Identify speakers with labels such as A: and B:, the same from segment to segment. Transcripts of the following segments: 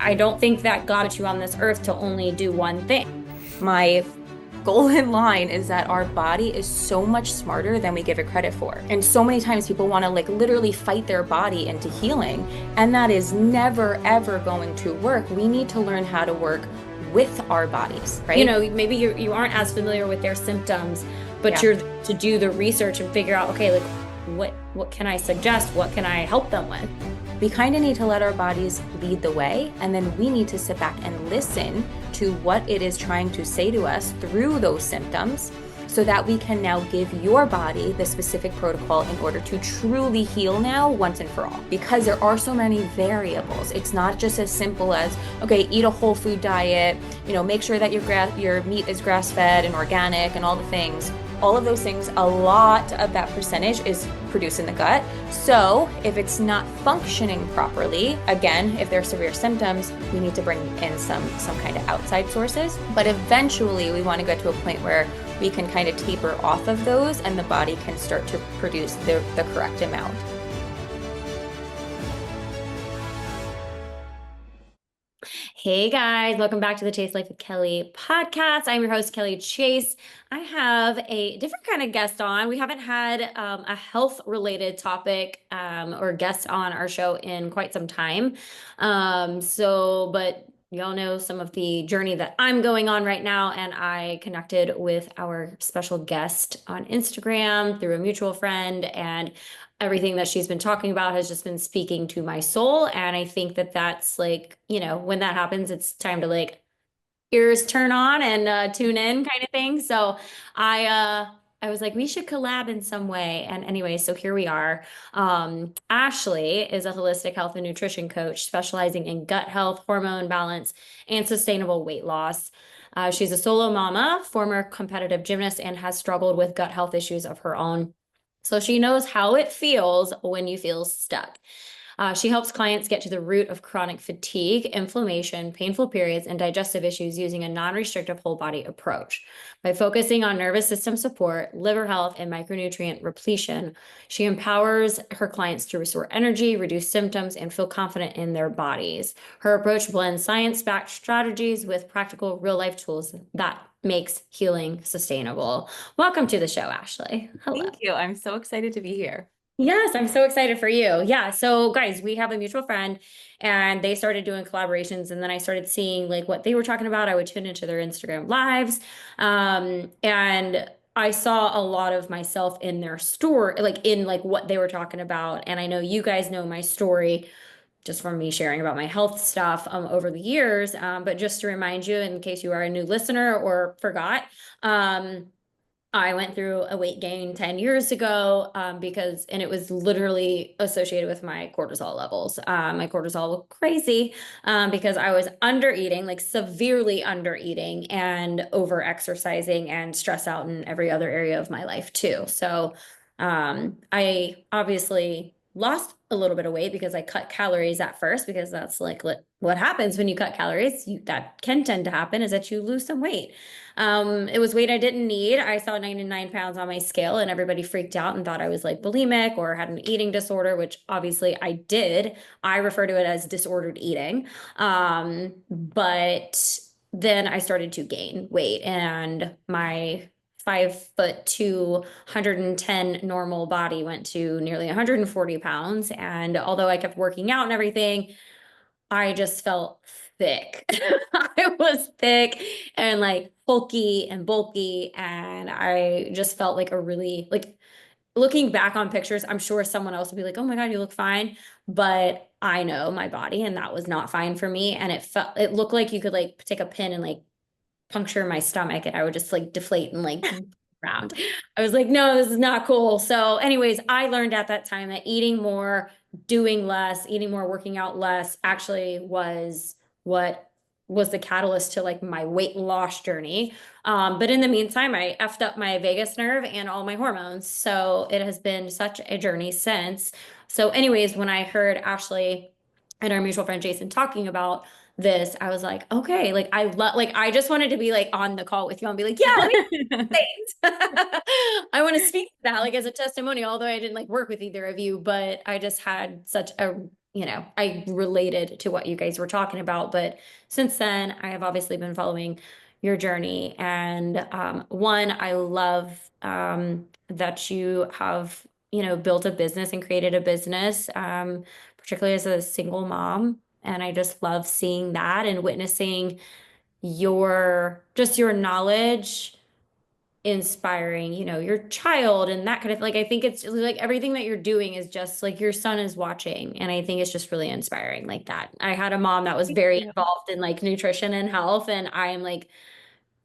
A: I don't think that God put you on this earth to only do one thing.
B: My goal in line is that our body is so much smarter than we give it credit for. And so many times people want to like literally fight their body into healing, and that is never ever going to work. We need to learn how to work with our bodies,
A: You
B: right?
A: know, maybe you aren't as familiar with their symptoms, but
B: Yeah.
A: you're to do the research and figure out, okay, like what can I suggest? What can I help them with?
B: We kind of need to let our bodies lead the way, and then we need to sit back and listen to what it is trying to say to us through those symptoms so that we can now give your body the specific protocol in order to truly heal now once and for all. Because there are so many variables. It's not just as simple as, okay, eat a whole food diet, make sure that your meat is grass-fed and organic and all the things. All of those things, a lot of that percentage is produced in the gut. So if it's not functioning properly, again, if there are severe symptoms, we need to bring in some kind of outside sources. But eventually we want to get to a point where we can kind of taper off of those and the body can start to produce the correct amount.
A: Hey guys, welcome back to the Taste Life with Kelly podcast. I'm your host, Kelly Chase. I have a different kind of guest on. We haven't had a health related topic or guest on our show in quite some time. But y'all know some of the journey that I'm going on right now, and I connected with our special guest on Instagram through a mutual friend, and everything that she's been talking about has just been speaking to my soul. And I think that that's like, when that happens, it's time to like ears turn on and tune in kind of thing. So I, uh, I was like, we should collab in some way. And anyway, so here we are. Ashley is a holistic health and nutrition coach specializing in gut health, hormone balance, and sustainable weight loss. She's a solo mama, former competitive gymnast, and has struggled with gut health issues of her own. So she knows how it feels when you feel stuck. She helps clients get to the root of chronic fatigue, inflammation, painful periods, and digestive issues using a non restrictive whole body approach. By focusing on nervous system support, liver health, and micronutrient repletion, she empowers her clients to restore energy, reduce symptoms, and feel confident in their bodies. Her approach blends science backed strategies with practical real life tools that makes healing sustainable. Welcome to the show, Ashley. Hello.
B: Thank you. I'm so excited to be here.
A: Yes, I'm so excited for you. Yeah. So, guys, we have a mutual friend and they started doing collaborations. And then I started seeing like what they were talking about. I would tune into their Instagram lives. And I saw a lot of myself in their story, like in like what they were talking about. And I know you guys know my story just from me sharing about my health stuff over the years. But just to remind you, in case you are a new listener or forgot, um, I went through a weight gain 10 years ago and it was literally associated with my cortisol levels. My cortisol looked crazy because I was under eating, like severely under eating and over exercising and stress out in every other area of my life too. So I obviously lost a little bit of weight because I cut calories at first because that's like what happens when you cut calories. That can tend to happen is that you lose some weight. It was weight I didn't need. I saw 99 pounds on my scale and everybody freaked out and thought I was like bulimic or had an eating disorder, which obviously I did. I refer to it as disordered eating. But then I started to gain weight and my 5'2", 110 normal body went to nearly 140 pounds. And although I kept working out and everything, I just felt thick. I was thick and like bulky and bulky. And I just felt like a really, like looking back on pictures, I'm sure someone else would be like, oh my God, you look fine. But I know my body and that was not fine for me. And it looked like you could like take a pin and like puncture my stomach and I would just like deflate and like round. I was like, no, this is not cool. So, anyways, I learned at that time that eating more, doing less, eating more, working out less actually was what was the catalyst to like my weight loss journey. But in the meantime, I effed up my vagus nerve and all my hormones. So it has been such a journey since. So, anyways, when I heard Ashley and our mutual friend Jason talking about this, I was like, okay, like I just wanted to be like on the call with you and be like, yeah, let me things. I want to speak to that like as a testimony, although I didn't like work with either of you, but I just had such a, I related to what you guys were talking about. But since then, I have obviously been following your journey. And one, I love that you have, built a business and created a business, particularly as a single mom. And I just love seeing that and witnessing your knowledge inspiring, your child and that kind of like I think it's like everything that you're doing is just like your son is watching and I think it's just really inspiring like that. I had a mom that was
B: Thank
A: very
B: you.
A: involved in like nutrition and health and I am like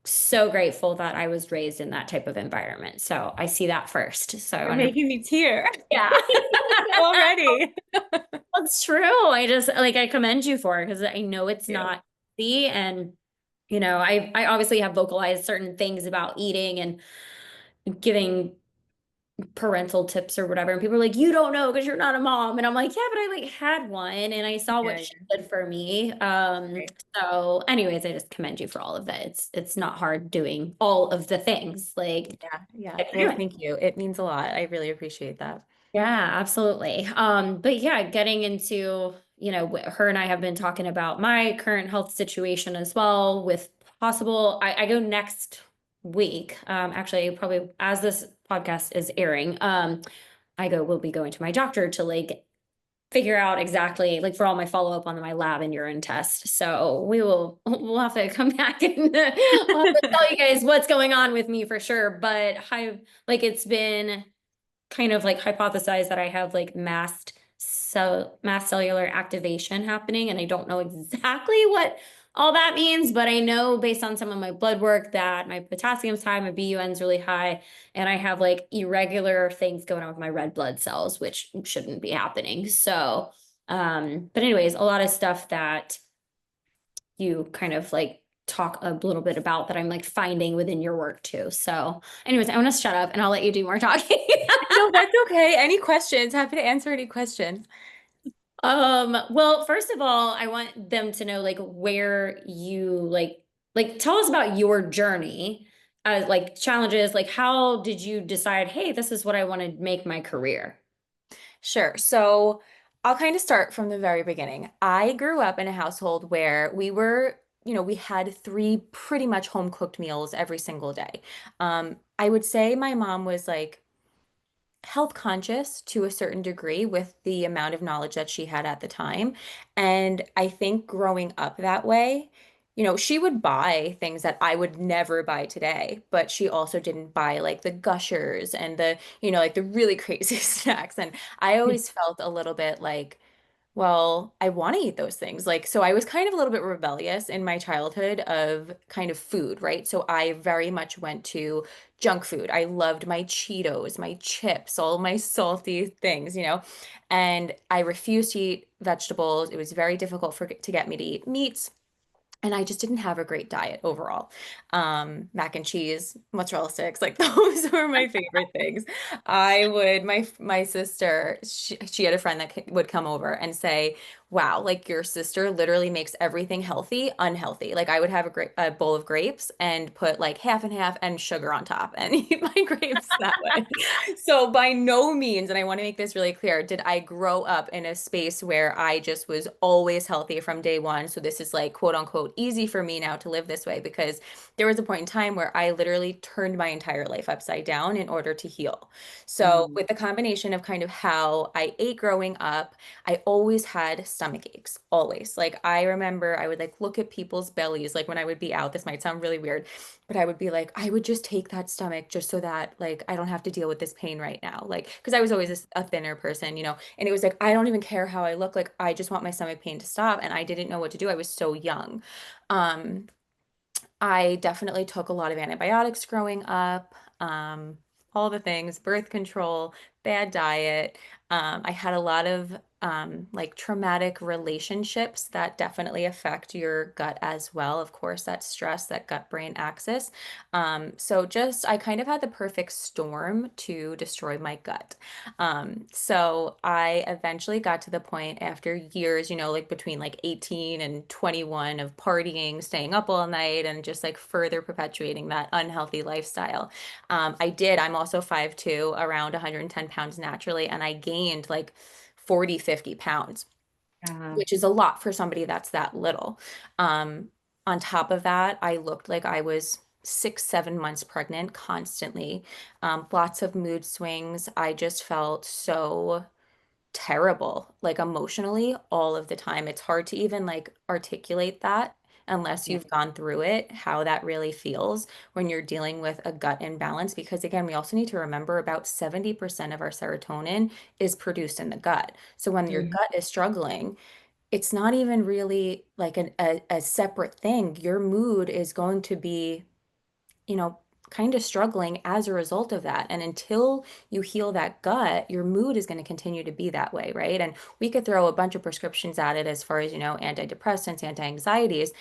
A: so grateful that I was raised in that type of environment. So I see that first. So I
B: You're
A: want to
B: making me tear
A: yeah.
B: already.
A: That's true. I just like I commend you for it because I know it's
B: Yeah.
A: not easy and I obviously have vocalized certain things about eating and giving parental tips or whatever. And people are like, you don't know because you're not a mom. And I'm like, yeah, but I like had one and I saw what
B: Yeah,
A: she did for me.
B: right.
A: So anyways, I just commend you for all of that. It's not hard doing all of the things like
B: Yeah, yeah.
A: that you're
B: Well,
A: doing.
B: thank you. It means a lot. I really appreciate that.
A: Yeah, absolutely. But yeah, getting into, her and I have been talking about my current health situation as well with I go next week. Actually, probably as this podcast is airing, we'll be going to my doctor to like figure out exactly like for all my follow-up on my lab and urine test. So we'll have to come back and I'll have to tell you guys what's going on with me for sure. But it's been kind of like hypothesize that I have like mast cellular activation happening, and I don't know exactly what all that means, but I know based on some of my blood work that my potassium's high, my BUN's really high, and I have like irregular things going on with my red blood cells, which shouldn't be happening. So, but anyways, a lot of stuff that you kind of like talk a little bit about that I'm like finding within your work too. So, anyways, I want to shut up and I'll let you do more talking.
B: No, that's okay. Any questions? Happy to answer any question.
A: Well, first of all, I want them to know like where you like tell us about your journey, like challenges, like how did you decide, hey, this is what I want to make my career?
B: Sure. So I'll kind of start from the very beginning. I grew up in a household where we had three pretty much home cooked meals every single day. I would say my mom was like health conscious to a certain degree with the amount of knowledge that she had at the time. And I think growing up that way, she would buy things that I would never buy today, but she also didn't buy like the gushers and like the really crazy snacks. And I always felt a little bit like, well, I want to eat those things. Like, so I was kind of a little bit rebellious in my childhood of kind of food, right? So I very much went to junk food. I loved my Cheetos, my chips, all my salty things. And I refused to eat vegetables. It was very difficult to get me to eat meats. And I just didn't have a great diet overall. Mac and cheese, mozzarella sticks, like those were my favorite things. My sister, she had a friend that would come over and say, wow, like your sister literally makes everything healthy, unhealthy. Like I would have a bowl of grapes and put like half and half and sugar on top and eat my grapes that way. So by no means, and I want to make this really clear, did I grow up in a space where I just was always healthy from day one. So this is like quote unquote easy for me now to live this way because there was a point in time where I literally turned my entire life upside down in order to heal. So
A: Mm.
B: with the combination of kind of how I ate growing up, I always had stomach aches, always. Like I remember I would like look at people's bellies, like when I would be out, this might sound really weird, but I would be like, I would just take that stomach just so that like I don't have to deal with this pain right now. Like, because I was always a thinner person, and it was like, I don't even care how I look. Like, I just want my stomach pain to stop. And I didn't know what to do. I was so young. Um, I definitely took a lot of antibiotics growing up, all the things, birth control, bad diet. I had a lot of like traumatic relationships that definitely affect your gut as well. Of course, that stress, that gut-brain axis. So just I kind of had the perfect storm to destroy my gut. So I eventually got to the point after years, like between like 18 and 21 of partying, staying up all night, and just like further perpetuating that unhealthy lifestyle. I'm also 5'2", around 110 pounds naturally, and I gained like 40, 50 pounds.
A: Yeah.
B: which is a lot for somebody that's that little. Um, on top of that, I looked like I was 6, 7 months pregnant constantly. Lots of mood swings. I just felt so terrible, like emotionally all of the time. It's hard to even like articulate that unless
A: Yeah.
B: you've gone through it, how that really feels when you're dealing with a gut imbalance. Because again, we also need to remember about 70% of our serotonin is produced in the gut. So when your
A: Mhm.
B: gut is struggling, it's not even really like a separate thing. Your mood is going to be, you know, kind of struggling as a result of that. And until you heal that gut, your mood is going to continue to be that way, right? And we could throw a bunch of prescriptions at it as far as, antidepressants, anti-anxieties,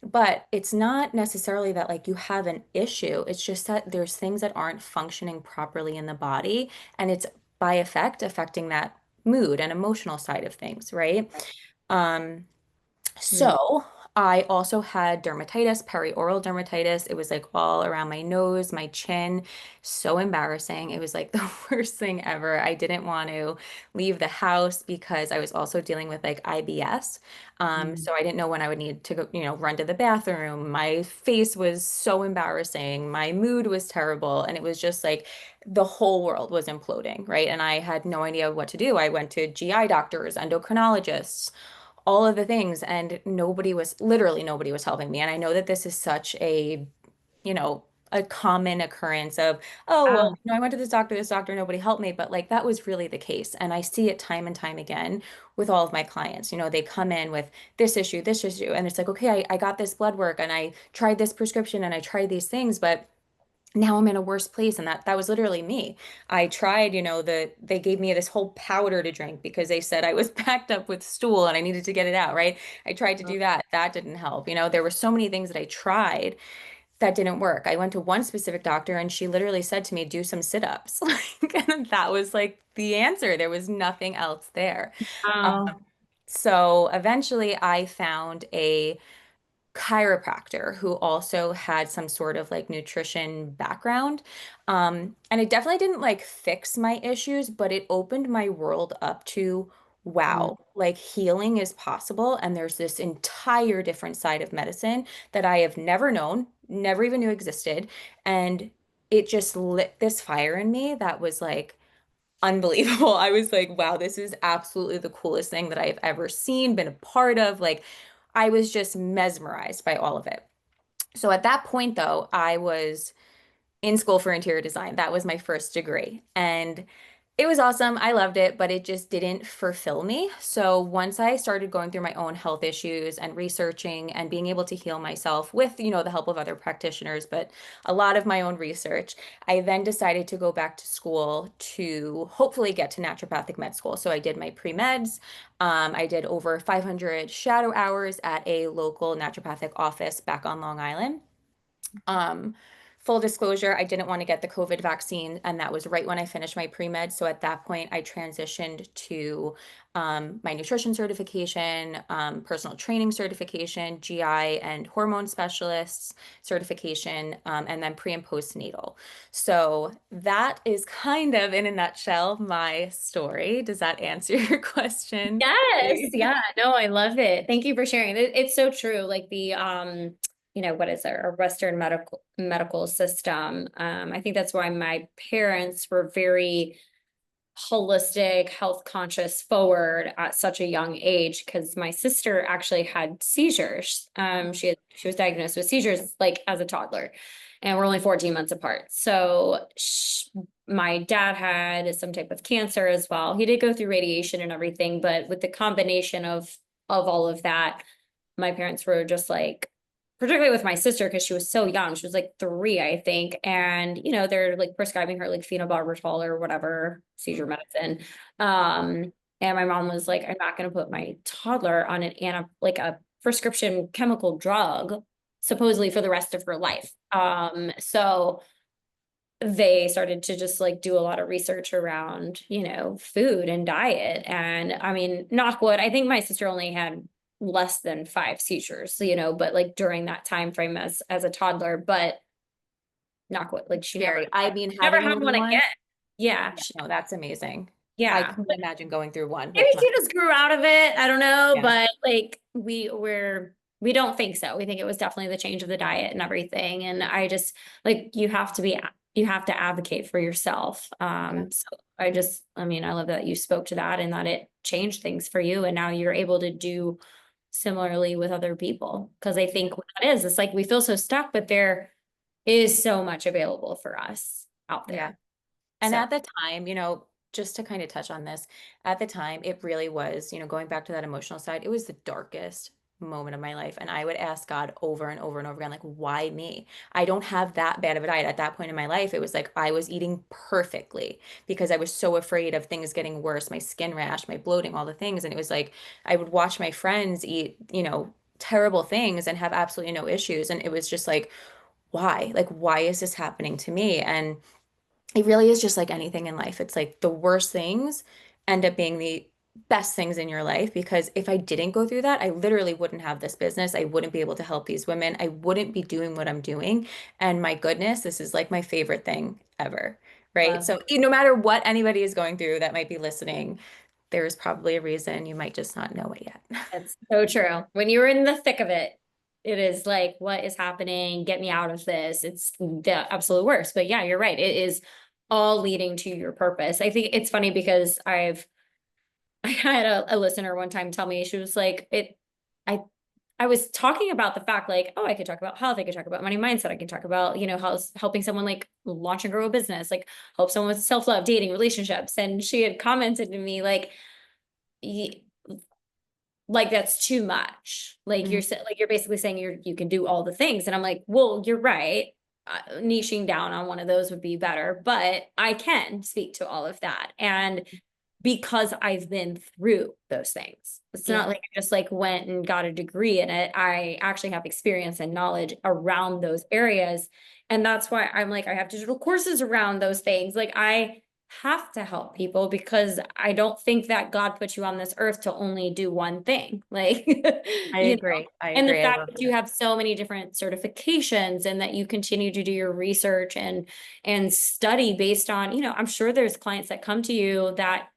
B: but it's not necessarily that like you have an issue. It's just that there's things that aren't functioning properly in the body, and it's by effect affecting that mood and emotional side of things, right? Um,
A: Mm.
B: so I also had dermatitis, perioral dermatitis. It was like all around my nose, my chin. So embarrassing. It was like the worst thing ever. I didn't want to leave the house because I was also dealing with like IBS.
A: Mm.
B: So I didn't know when I would need to go, run to the bathroom. My face was so embarrassing. My mood was terrible. And it was just like the whole world was imploding, right? And I had no idea what to do. I went to GI doctors, endocrinologists, all of the things, and literally nobody was helping me. And I know that this is such you know, a common occurrence of, oh, well,
A: Wow.
B: I went to this doctor, nobody helped me. But like that was really the case. And I see it time and time again with all of my clients. They come in with this issue, and it's like, okay, I got this blood work and I tried this prescription and I tried these things, but now I'm in a worse place. And that was literally me. I tried, they gave me this whole powder to drink because they said I was backed up with stool and I needed to get it out, right? I tried to do that. That didn't help. There were so many things that I tried that didn't work. I went to one specific doctor and she literally said to me, do some sit-ups. Like, and that was like the answer. There was nothing else there.
A: Wow.
B: So eventually I found a chiropractor who also had some sort of like nutrition background. And it definitely didn't like fix my issues, but it opened my world up to,
A: Mm.
B: wow, like healing is possible. And there's this entire different side of medicine that I have never known, never even knew existed. And it just lit this fire in me that was like, unbelievable. I was like, wow, this is absolutely the coolest thing that I've ever seen, been a part of. Like, I was just mesmerized by all of it. So at that point, though, I was in school for interior design. That was my first degree. And it was awesome. I loved it, but it just didn't fulfill me. So once I started going through my own health issues and researching and being able to heal myself with, the help of other practitioners, but a lot of my own research, I then decided to go back to school to hopefully get to naturopathic med school. So I did my pre-meds. I did over 500 shadow hours at a local naturopathic office back on Long Island. Um, Full disclosure, I didn't want to get the COVID vaccine, and that was right when I finished my pre-med. So at that point, I transitioned to my nutrition certification, personal training certification, GI and hormone specialists certification, and then pre and postnatal. So that is kind of, in a nutshell, my story. Does that answer your question?
A: Yes. Yeah. No, I love it. Thank you for sharing. It's so true. Like the what is it? Our Western medical system. I think that's why my parents were very holistic, health conscious forward at such a young age because my sister actually had seizures. She was diagnosed with seizures like as a toddler, and we're only 14 months apart. So my dad had some type of cancer as well. He did go through radiation and everything, but with the combination of all of that, my parents were just like, particularly with my sister because she was so young. She was like 3, I think. And, they're like prescribing her like phenobarbital or whatever seizure medicine. Um, and my mom was like, I'm not going to put my toddler on like a prescription chemical drug, supposedly for the rest of her life. So they started to just like do a lot of research around, food and diet. And I mean, knock wood, I think my sister only had less than 5 seizures, but like during that time frame as a toddler, but knock wood, like she never
B: Scary. I mean,
A: never
B: having a
A: had
B: little
A: one again.
B: one,
A: Yeah.
B: yeah, no, that's amazing. I
A: Yeah.
B: couldn't imagine going through one
A: Maybe
B: with my,
A: she just grew out of it. I don't know,
B: yeah,
A: but like we don't think so. We think it was definitely the change of the diet and everything. And I just like you have to advocate for yourself.
B: yeah,
A: So I mean, I love that you spoke to that and that it changed things for you and now you're able to do similarly with other people. Because I
B: yeah,
A: think what that is, it's like we feel so stuck, but there is so much available for us out
B: yeah.
A: there.
B: And
A: So
B: at the time, just to kind of touch on this, at the time, it really was, going back to that emotional side, it was the darkest moment of my life. And I would ask God over and over and over again, like, why me? I don't have that bad of a diet. At that point in my life, it was like I was eating perfectly because I was so afraid of things getting worse, my skin rash, my bloating, all the things. And it was like I would watch my friends eat, terrible things and have absolutely no issues. And it was just like, why? Like, why is this happening to me? And it really is just like anything in life. It's like the worst things end up being the best things in your life because if I didn't go through that, I literally wouldn't have this business. I wouldn't be able to help these women. I wouldn't be doing what I'm doing. And my goodness, this is like my favorite thing ever. Right.
A: love.
B: So no matter what anybody is going through that might be listening, there's probably a reason you might just not know it yet.
A: That's so true. When you're in the thick of it, it is like, what is happening? Get me out of this. It's the absolute worst. But yeah, you're right. It is all leading to your purpose. I think it's funny because I had a listener one time tell me, she was like, I, I was talking about the fact like, oh, I could talk about health. I could talk about money mindset. I can talk about, how helping someone like launch and grow a business, like help someone with self-love, dating, relationships. And she had commented to me like that's too much. Like
B: Mhm.
A: you're basically saying you can do all the things, and I'm like, well, you're right. Niching down on one of those would be better, but I can speak to all of that, and because I've been through those things, it's not
B: Yeah.
A: like I just like went and got a degree in it. I actually have experience and knowledge around those areas, and that's why I'm like I have digital courses around those things. Like I have to help people because I don't think that God put you on this earth to only do one thing. Like,
B: I
A: you know,
B: agree. I
A: and the
B: agree. I
A: fact
B: love
A: that you
B: that.
A: have so many different certifications and that you continue to do your research and study based on, I'm sure there's clients that come to you that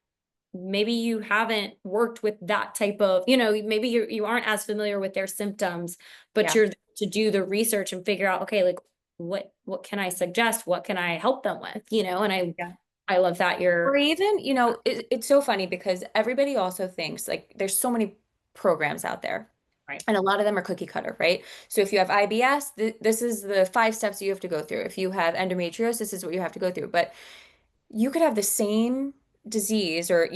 A: maybe you haven't worked with that type of, maybe you aren't as familiar with their symptoms, but
B: Yeah.
A: you're to do the research and figure out, okay, like what can I suggest? What can I help them with? And
B: Yeah.
A: I love that
B: Or
A: you're
B: even, it's so funny because everybody also thinks like there's so many programs out there
A: right.
B: and a lot of them are cookie cutter, right? So if you have IBS, this is the 5 steps you have to go through. If you have endometriosis, this is what you have to go through. But you could have the same disease or,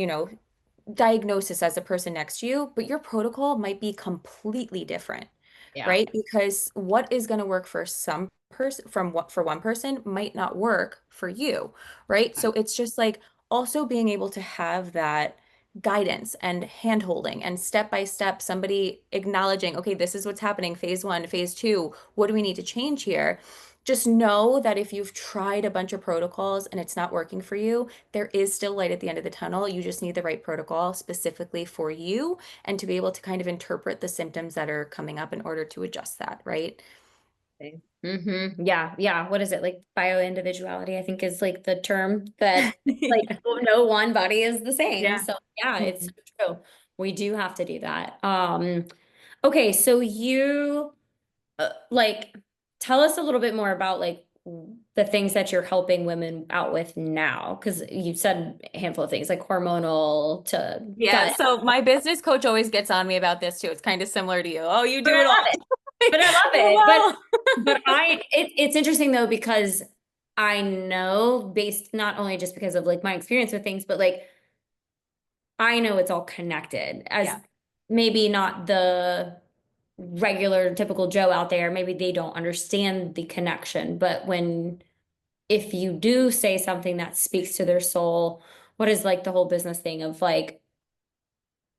B: diagnosis as the person next to you, but your protocol might be completely different,
A: Yeah.
B: right? Because what is going to work for some person from what for one person might not work for you, right? So it's just like also being able to have that guidance and hand holding and step by step somebody acknowledging, okay, this is what's happening, phase one, phase two, what do we need to change here? Just know that if you've tried a bunch of protocols and it's not working for you, there is still light at the end of the tunnel. You just need the right protocol specifically for you and to be able to kind of interpret the symptoms that are coming up in order to adjust that, right?
A: Yeah, yeah. What is it? Like bio individuality, I think is like the term that like
B: Yeah.
A: no one body is the same.
B: Yeah.
A: So yeah, it's
B: Mhm.
A: so true. We do have to do that. Okay, so you like tell us a little bit more about like the things that you're helping women out with now, because you said a handful of things like hormonal to
B: Yeah,
A: gut.
B: so my business coach always gets on me about this too. It's kind of similar to you. Oh, you
A: But
B: do
A: I
B: it all.
A: love it. But I love it.
B: Well,
A: But it's interesting though because I know based not only just because of like my experience with things, but like I know it's all connected as
B: yeah,
A: maybe not the regular typical Joe out there, maybe they don't understand the connection, but if you do say something that speaks to their soul, what is like the whole business thing of like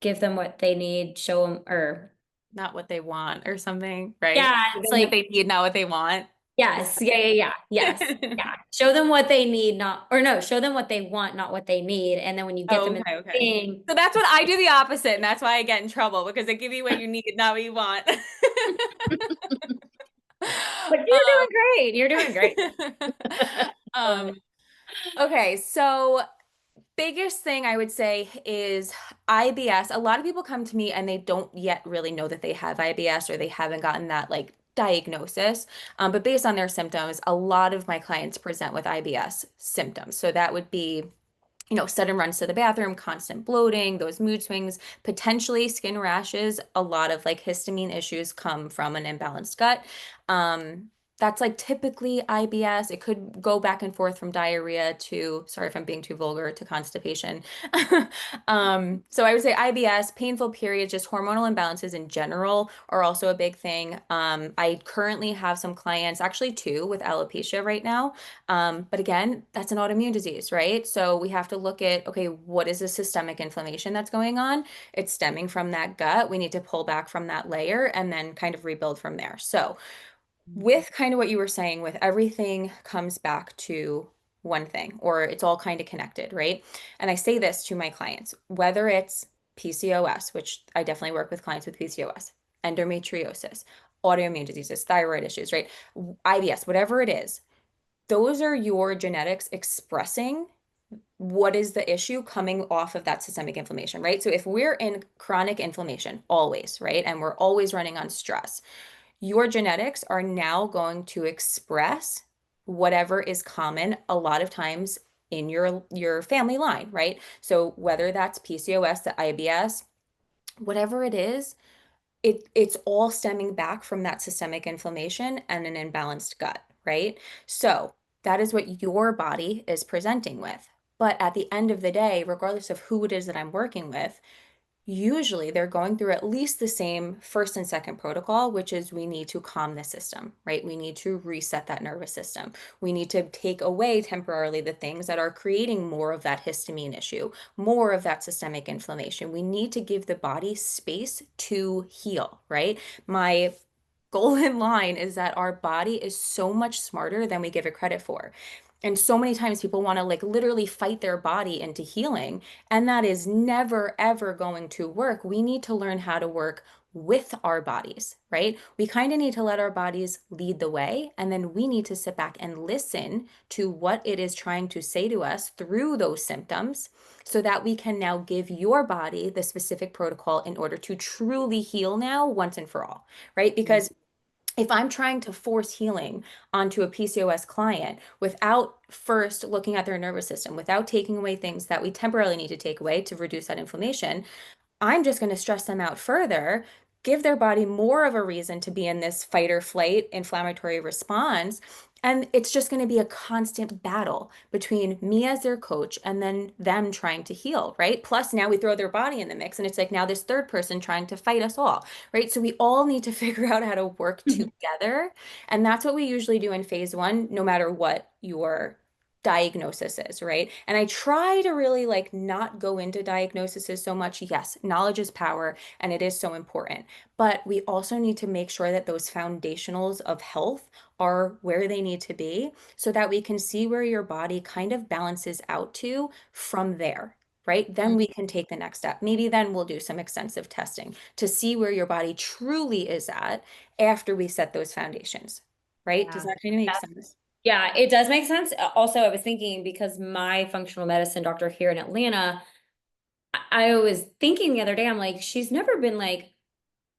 A: give them what they need, show them or
B: not what they want or something, right?
A: yeah,
B: Give
A: it's
B: them what
A: like
B: they need, not what they want. Is
A: yes, yeah, yes.
B: that-
A: Yeah. Show them what they need, not or no, show them what they want, not what they need. And then when you get
B: Oh,
A: them in
B: okay,
A: the
B: okay.
A: thing,
B: So that's what I do the opposite, and that's why I get in trouble because they give you what you need, not what you want.
A: but you're
B: Um,
A: doing great. You're doing great. I love
B: um,
A: it.
B: okay, so biggest thing I would say is IBS. A lot of people come to me and they don't yet really know that they have IBS or they haven't gotten that like diagnosis. But based on their symptoms, a lot of my clients present with IBS symptoms. So that would be, sudden runs to the bathroom, constant bloating, those mood swings, potentially skin rashes. A lot of like histamine issues come from an imbalanced gut. Um, that's like typically IBS. It could go back and forth from diarrhea to, sorry if I'm being too vulgar, to constipation. So I would say IBS, painful periods, just hormonal imbalances in general are also a big thing. I currently have some clients, actually two, with alopecia right now. But again, that's an autoimmune disease, right? So we have to look at, okay, what is the systemic inflammation that's going on? It's stemming from that gut. We need to pull back from that layer and then kind of rebuild from there. So with kind of what you were saying, with everything comes back to one thing, or it's all kind of connected, right? And I say this to my clients, whether it's PCOS, which I definitely work with clients with PCOS, endometriosis, autoimmune diseases, thyroid issues, right? IBS, whatever it is, those are your genetics expressing what is the issue coming off of that systemic inflammation, right? So if we're in chronic inflammation always, right, and we're always running on stress, your genetics are now going to express whatever is common a lot of times in your family line, right? So whether that's PCOS, the IBS, whatever it is, it's all stemming back from that systemic inflammation and an imbalanced gut, right? So that is what your body is presenting with. But at the end of the day, regardless of who it is that I'm working with, usually they're going through at least the same first and second protocol, which is we need to calm the system, right? We need to reset that nervous system. We need to take away temporarily the things that are creating more of that histamine issue, more of that systemic inflammation. We need to give the body space to heal, right? My goal in line is that our body is so much smarter than we give it credit for. And so many times people want to like literally fight their body into healing. And that is never, ever going to work. We need to learn how to work with our bodies, right? We kind of need to let our bodies lead the way. And then we need to sit back and listen to what it is trying to say to us through those symptoms so that we can now give your body the specific protocol in order to truly heal now once and for all, right? Because if I'm trying to force healing onto a PCOS client without first looking at their nervous system, without taking away things that we temporarily need to take away to reduce that inflammation, I'm just going to stress them out further, give their body more of a reason to be in this fight or flight inflammatory response. And it's just going to be a constant battle between me as their coach and then them trying to heal, right? Plus, now we throw their body in the mix, and it's like now this third person trying to fight us all, right? So we all need to figure out how to work together. And that's what we usually do in phase one, no matter what your diagnosis is, right? And I try to really like not go into diagnoses so much. Yes, knowledge is power and it is so important. But we also need to make sure that those foundationals of health are where they need to be so that we can see where your body kind of balances out to from there. Right? Then we can take the next step. Maybe then we'll do some extensive testing to see where your body truly is at after we set those foundations. Right? Does
A: Yeah.
B: that kind of make
A: That-
B: sense?
A: Yeah, it does make sense. Also, I was thinking because my functional medicine doctor here in Atlanta, I was thinking the other day, I'm like, she's never been like,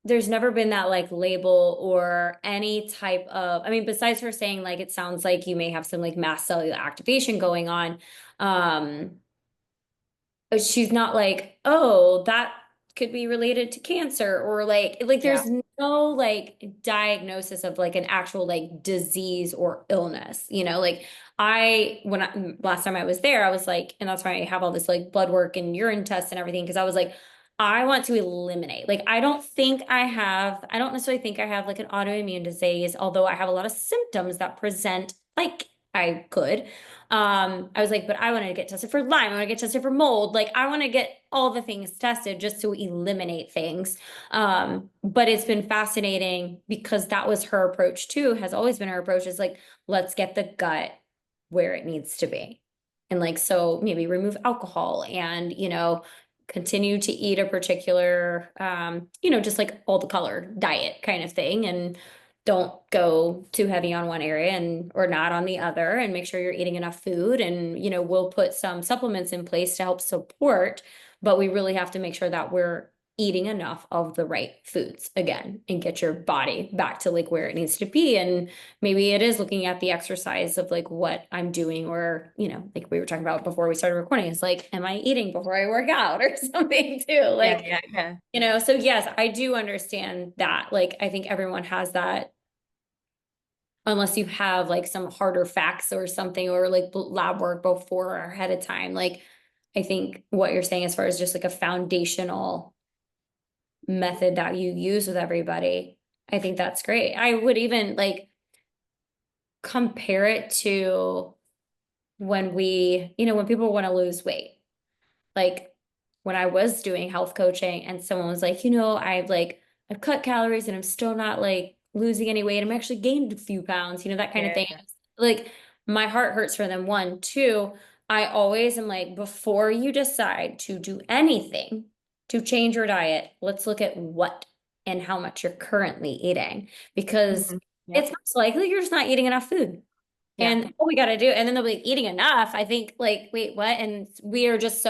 A: there's never been that like label or any type of, I mean, besides her saying like, it sounds like you may have some like mast cellular activation going on. Um, she's not like, oh, that could be related to cancer or like
B: Yeah.
A: there's no like diagnosis of like an actual like disease or illness, like last time I was there, I was like, and that's why I have all this like blood work and urine tests and everything, because I was like, I want to eliminate, like, I don't necessarily think I have like an autoimmune disease, although I have a lot of symptoms that present like I could. I was like, but I want to get tested for Lyme. I want to get tested for mold. Like, I want to get all the things tested just to eliminate things. But it's been fascinating because that was her approach too, has always been her approach is like, let's get the gut where it needs to be. And like, so maybe remove alcohol and, continue to eat a particular, just like all the color diet kind of thing. And don't go too heavy on one area and or not on the other, and make sure you're eating enough food. And we'll put some supplements in place to help support, but we really have to make sure that we're eating enough of the right foods again and get your body back to like where it needs to be. And maybe it is looking at the exercise of like what I'm doing, or like we were talking about before we started recording, is like, am I eating before I work out or something too?
B: Yeah,
A: Like,
B: yeah, yeah.
A: so yes, I do understand that. Like, I think everyone has that, unless you have like some harder facts or something, or like lab work before or ahead of time. Like, I think what you're saying as far as just like a foundational method that you use with everybody, I think that's great. I would even like compare it to when when people want to lose weight. Like when I was doing health coaching and someone was like, I've cut calories and I'm still not like losing any weight. I'm actually gained a few pounds, that kind of
B: Yeah,
A: thing.
B: yeah.
A: Like my heart hurts for them. One, two, I always am like, before you decide to do anything to change your diet, let's look at what and how much you're currently eating, because
B: Mhm. Yep.
A: it's most likely you're just not eating enough food.
B: Yeah.
A: And what we got to do, and then they'll be like, eating enough. I think, like, wait, what? And we are just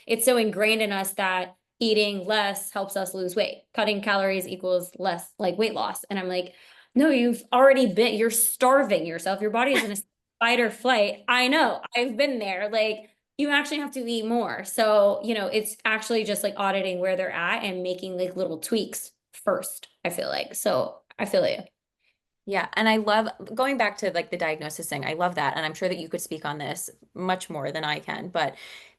A: it's so ingrained in us that eating less helps us lose weight. Cutting calories equals less like weight loss. And I'm like, no, you're starving yourself. Your body is in a fight or flight. I know, I've been there. Like, you actually have to eat more. So, it's actually just like auditing where they're at and making like little tweaks first, I feel like. So I feel like,
B: Yeah, and I love going back to like the diagnosis thing. I love that. And I'm sure that you could speak on this much more than I can, but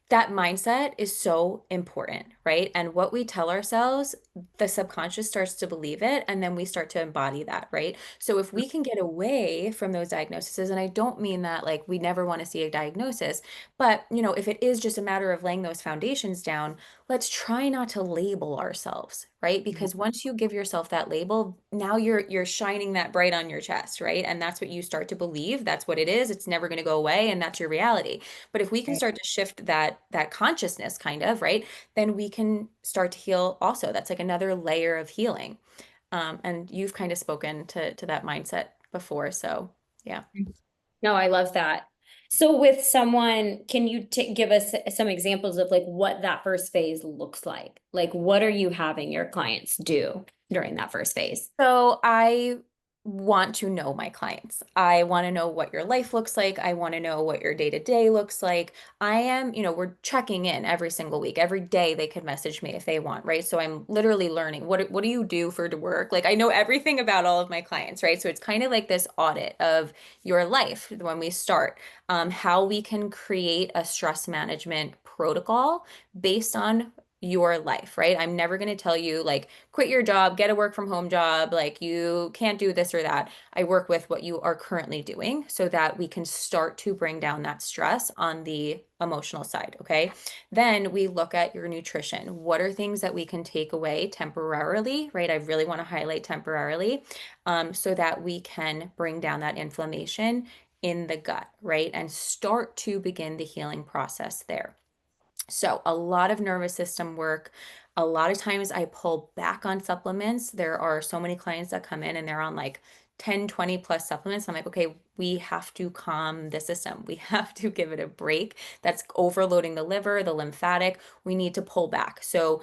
B: that mindset is so important, right? And what we tell ourselves, the subconscious starts to believe it, and then we start to embody that, right? So if we can get away from those diagnoses, and I don't mean that like we never want to see a diagnosis, but if it is just a matter of laying those foundations down, let's try not to label ourselves, right?
A: yeah.
B: Because once you give yourself that label, now you're shining that bright on your chest, right? And that's what you start to believe. That's what it is. It's never going to go away, and that's your reality. But if we can
A: Right.
B: start to shift that consciousness kind of, right? Then we can start to heal also. That's like another layer of healing. And you've kind of spoken to that mindset before, so yeah.
A: No, I love that. So with someone, can you give us some examples of like what that first phase looks like? Like, what are you having your clients do during that first phase?
B: So I want to know my clients. I want to know what your life looks like. I want to know what your day to day looks like. We're checking in every single week. Every day they could message me if they want, right? So I'm literally learning what do you do for to work? Like I know everything about all of my clients, right? So it's kind of like this audit of your life when we start, how we can create a stress management protocol based on your life, right? I'm never going to tell you like quit your job, get a work from home job, like you can't do this or that. I work with what you are currently doing so that we can start to bring down that stress on the emotional side, okay? Then we look at your nutrition. What are things that we can take away temporarily, right? I really want to highlight temporarily, so that we can bring down that inflammation in the gut, right? And start to begin the healing process there. So, a lot of nervous system work. A lot of times I pull back on supplements. There are so many clients that come in and they're on like 10, 20 plus supplements. I'm like, okay, we have to calm the system. We have to give it a break. That's overloading the liver, the lymphatic. We need to pull back. So,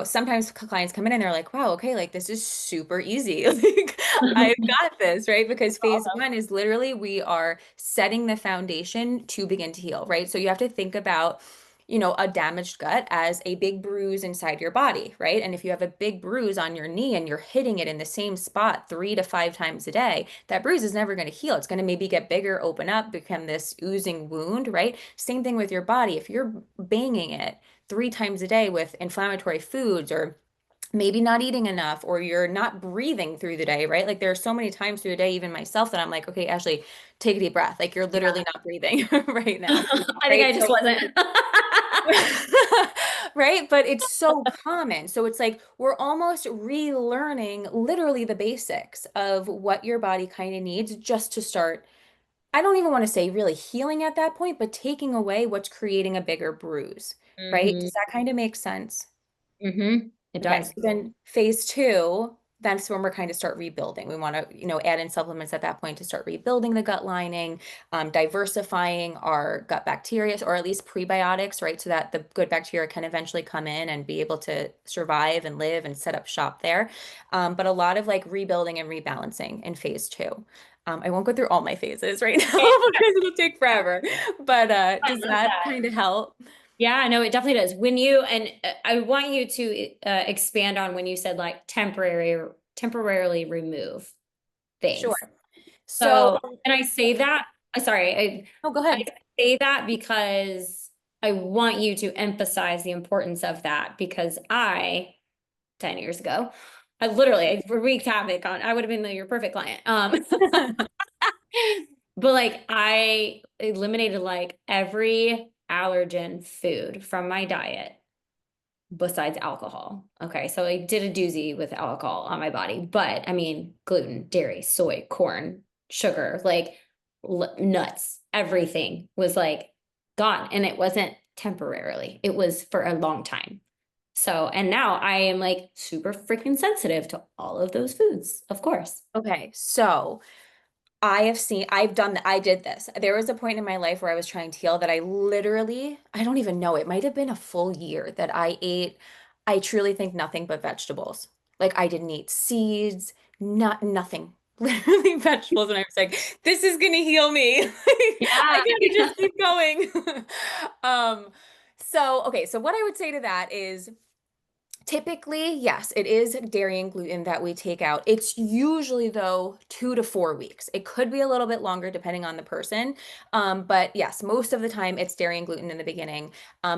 B: sometimes clients come in and they're like, wow, okay, like this is super easy. Like, I've got this, right? Because phase one is literally we are setting the foundation to begin to heal, right? So, you have to think about a damaged gut as a big bruise inside your body, right? And if you have a big bruise on your knee and you're hitting it in the same spot 3 to 5 times a day, that bruise is never going to heal. It's going to maybe get bigger, open up, become this oozing wound, right? Same thing with your body. If you're banging it 3 times a day with inflammatory foods, or maybe not eating enough, or you're not breathing through the day, right? Like there are so many times through the day, even myself, that I'm like, okay, Ashley, take a deep breath. Like you're literally not breathing right now,
A: I think
B: right?
A: I just
B: So
A: wasn't.
B: right? But it's so common. So it's like we're almost relearning literally the basics of what your body kind of needs just to start. I don't even want to say really healing at that point, but taking away what's creating a bigger bruise, right?
A: Hmm.
B: Does that kind of make sense?
A: Hmm. It
B: Okay, so
A: does.
B: then phase two. that's when we're kind of start rebuilding. We want to, add in supplements at that point to start rebuilding the gut lining, diversifying our gut bacteria, or at least prebiotics, right? So that the good bacteria can eventually come in and be able to survive and live and set up shop there. But a lot of like rebuilding and rebalancing in phase two. I won't go through all my phases right now because it'll take forever. But
A: I
B: does
A: love
B: that
A: that.
B: kind of help?
A: Yeah, no, it definitely does. When you and I want you to expand on when you said like temporarily remove
B: Sure.
A: things.
B: So,
A: So, and I say that, sorry,
B: oh, go
A: I
B: ahead.
A: say that because I want you to emphasize the importance of that because 10 years ago, I wreaked havoc on, I would have been your perfect client. But like I eliminated like every allergen food from my diet besides alcohol. Okay, so I did a doozy with alcohol on my body, but I mean, gluten, dairy, soy, corn, sugar, like nuts, everything was like gone. And it wasn't temporarily, it was for a long time. So, and now I am like super freaking sensitive to all of those foods, of course.
B: Okay, so I did this. There was a point in my life where I was trying to heal that I don't even know, it might have been a full year that I truly think nothing but vegetables. Like I didn't eat seeds, nothing, literally vegetables. And I was like, this is gonna heal me. I
A: Yeah.
B: gotta just keep going. Okay, so what I would say to that is, typically, yes, it is dairy and gluten that we take out. It's usually, though, 2 to 4 weeks. It could be a little bit longer depending on the person. But yes, most of the time it's dairy and gluten in the beginning.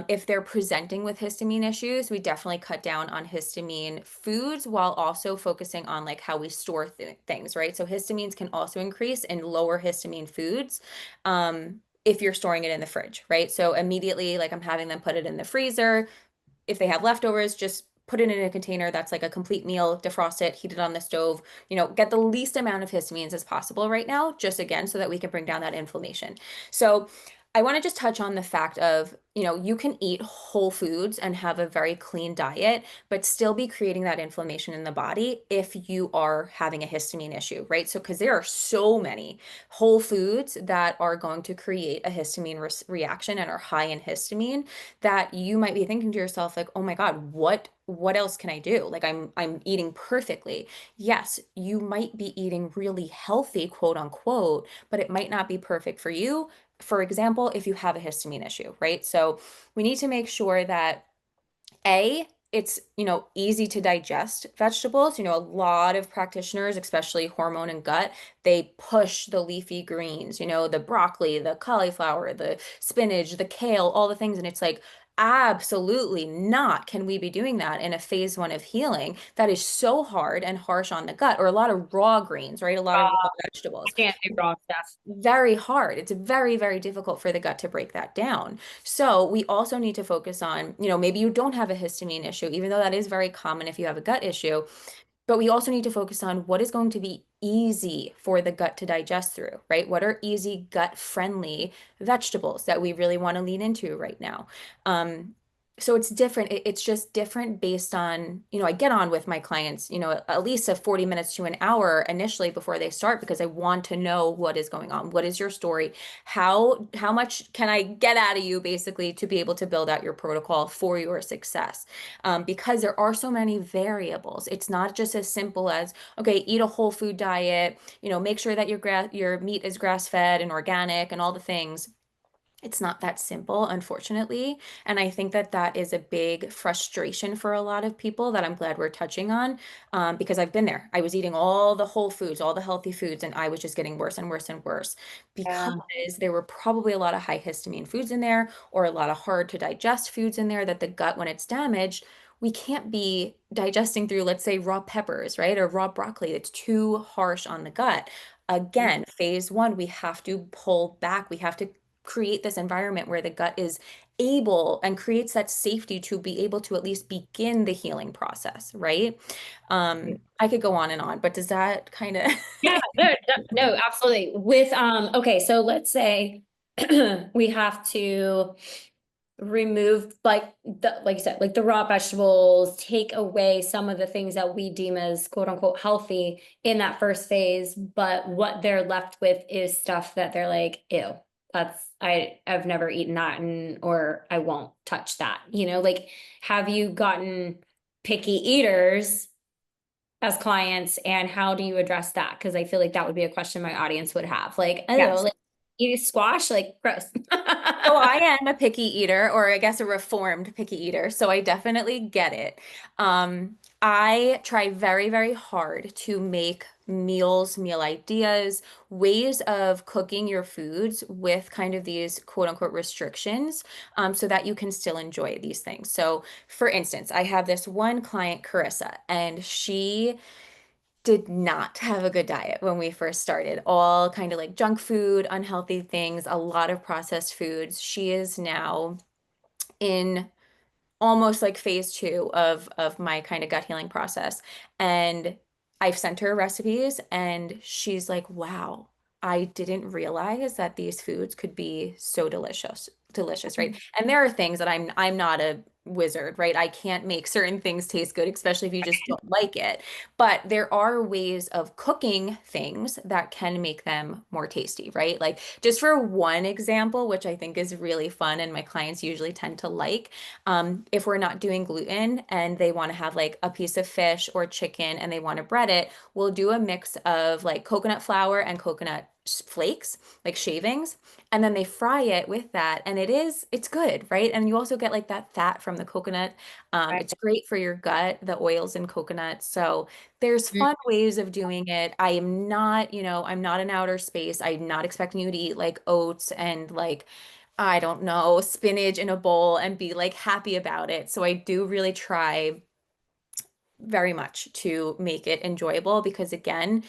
B: If they're presenting with histamine issues, we definitely cut down on histamine foods while also focusing on like how we store things, right? So histamines can also increase in lower histamine foods. If you're storing it in the fridge, right? So immediately, like I'm having them put it in the freezer. If they have leftovers, just put it in a container that's like a complete meal, defrost it, heat it on the stove, get the least amount of histamines as possible right now, just again, so that we can bring down that inflammation. So I want to just touch on the fact of, you can eat whole foods and have a very clean diet, but still be creating that inflammation in the body if you are having a histamine issue, right? So, because there are so many whole foods that are going to create a histamine reaction and are high in histamine that you might be thinking to yourself like, "Oh my God, what else can I do? Like I'm eating perfectly." Yes, you might be eating really healthy, quote unquote, but it might not be perfect for you. For example, if you have a histamine issue, right? So we need to make sure that it's, easy to digest vegetables. A lot of practitioners, especially hormone and gut, they push the leafy greens, the broccoli, the cauliflower, the spinach, the kale, all the things. And it's like, absolutely not. Can we be doing that in a phase one of healing? That is so hard and harsh on the gut, or a lot of raw greens, right? A lot of raw
A: I
B: vegetables.
A: can't do raw stuff.
B: Very hard. It's very, very difficult for the gut to break that down. So we also need to focus on, maybe you don't have a histamine issue, even though that is very common if you have a gut issue. But we also need to focus on what is going to be easy for the gut to digest through, right? What are easy gut friendly vegetables that we really want to lean into right now? So it's different. It's just different based on, I get on with my clients, at least a 40 minutes to an hour initially before they start because I want to know what is going on. What is your story? How much can I get out of you basically to be able to build out your protocol for your success? Because there are so many variables. It's not just as simple as, okay, eat a whole food diet, make sure that your meat is grass fed and organic and all the things. It's not that simple, unfortunately. And I think that that is a big frustration for a lot of people that I'm glad we're touching on, because I've been there. I was eating all the whole foods, all the healthy foods, and I was just getting worse and worse and worse because
A: Yeah.
B: there were probably a lot of high histamine foods in there or a lot of hard to digest foods in there that the gut, when it's damaged, we can't be digesting through, let's say, raw peppers, right? Or raw broccoli. It's too harsh on the gut. Again, phase one, we have to pull back. We have to create this environment where the gut is able and creates that safety to be able to at least begin the healing process, right? I could go on and on, but does that kind of
A: Yeah, no, absolutely. Okay, so let's say we have to remove like you said, like the raw vegetables, take away some of the things that we deem as quote unquote healthy in that first phase, but what they're left with is stuff that they're like, ew, I've never eaten that, and or I won't touch that. Like, have you gotten picky eaters as clients, and how do you address that? Because I feel like that would be a question my audience would have. Like, I don't know,
B: Yes.
A: like eating squash, like gross.
B: So I am a picky eater, or I guess a reformed picky eater. So I definitely get it. I try very, very hard to make meals, meal ideas, ways of cooking your foods with kind of these quote unquote restrictions, so that you can still enjoy these things. So, for instance, I have this one client, Carissa, and she did not have a good diet when we first started. All kind of like junk food, unhealthy things, a lot of processed foods. She is now in almost like phase two of my kind of gut healing process. And I've sent her recipes and she's like, wow, I didn't realize that these foods could be so delicious, right? And there are things that I'm not a wizard, right? I can't make certain things taste good, especially if you just don't like it. But there are ways of cooking things that can make them more tasty, right? Like just for one example, which I think is really fun and my clients usually tend to like, if we're not doing gluten and they want to have like a piece of fish or chicken and they want to bread it, we'll do a mix of like coconut flour and coconut flakes, like shavings, and then they fry it with that. And it's good, right? And you also get like that fat from the coconut.
A: Right.
B: It's great for your gut, the oils in coconut. So there's fun ways of doing it. I am not, I'm not in outer space. I'm not expecting you to eat like oats and like I don't know, spinach in a bowl and be like happy about it. So I do really try very much to make it enjoyable because again,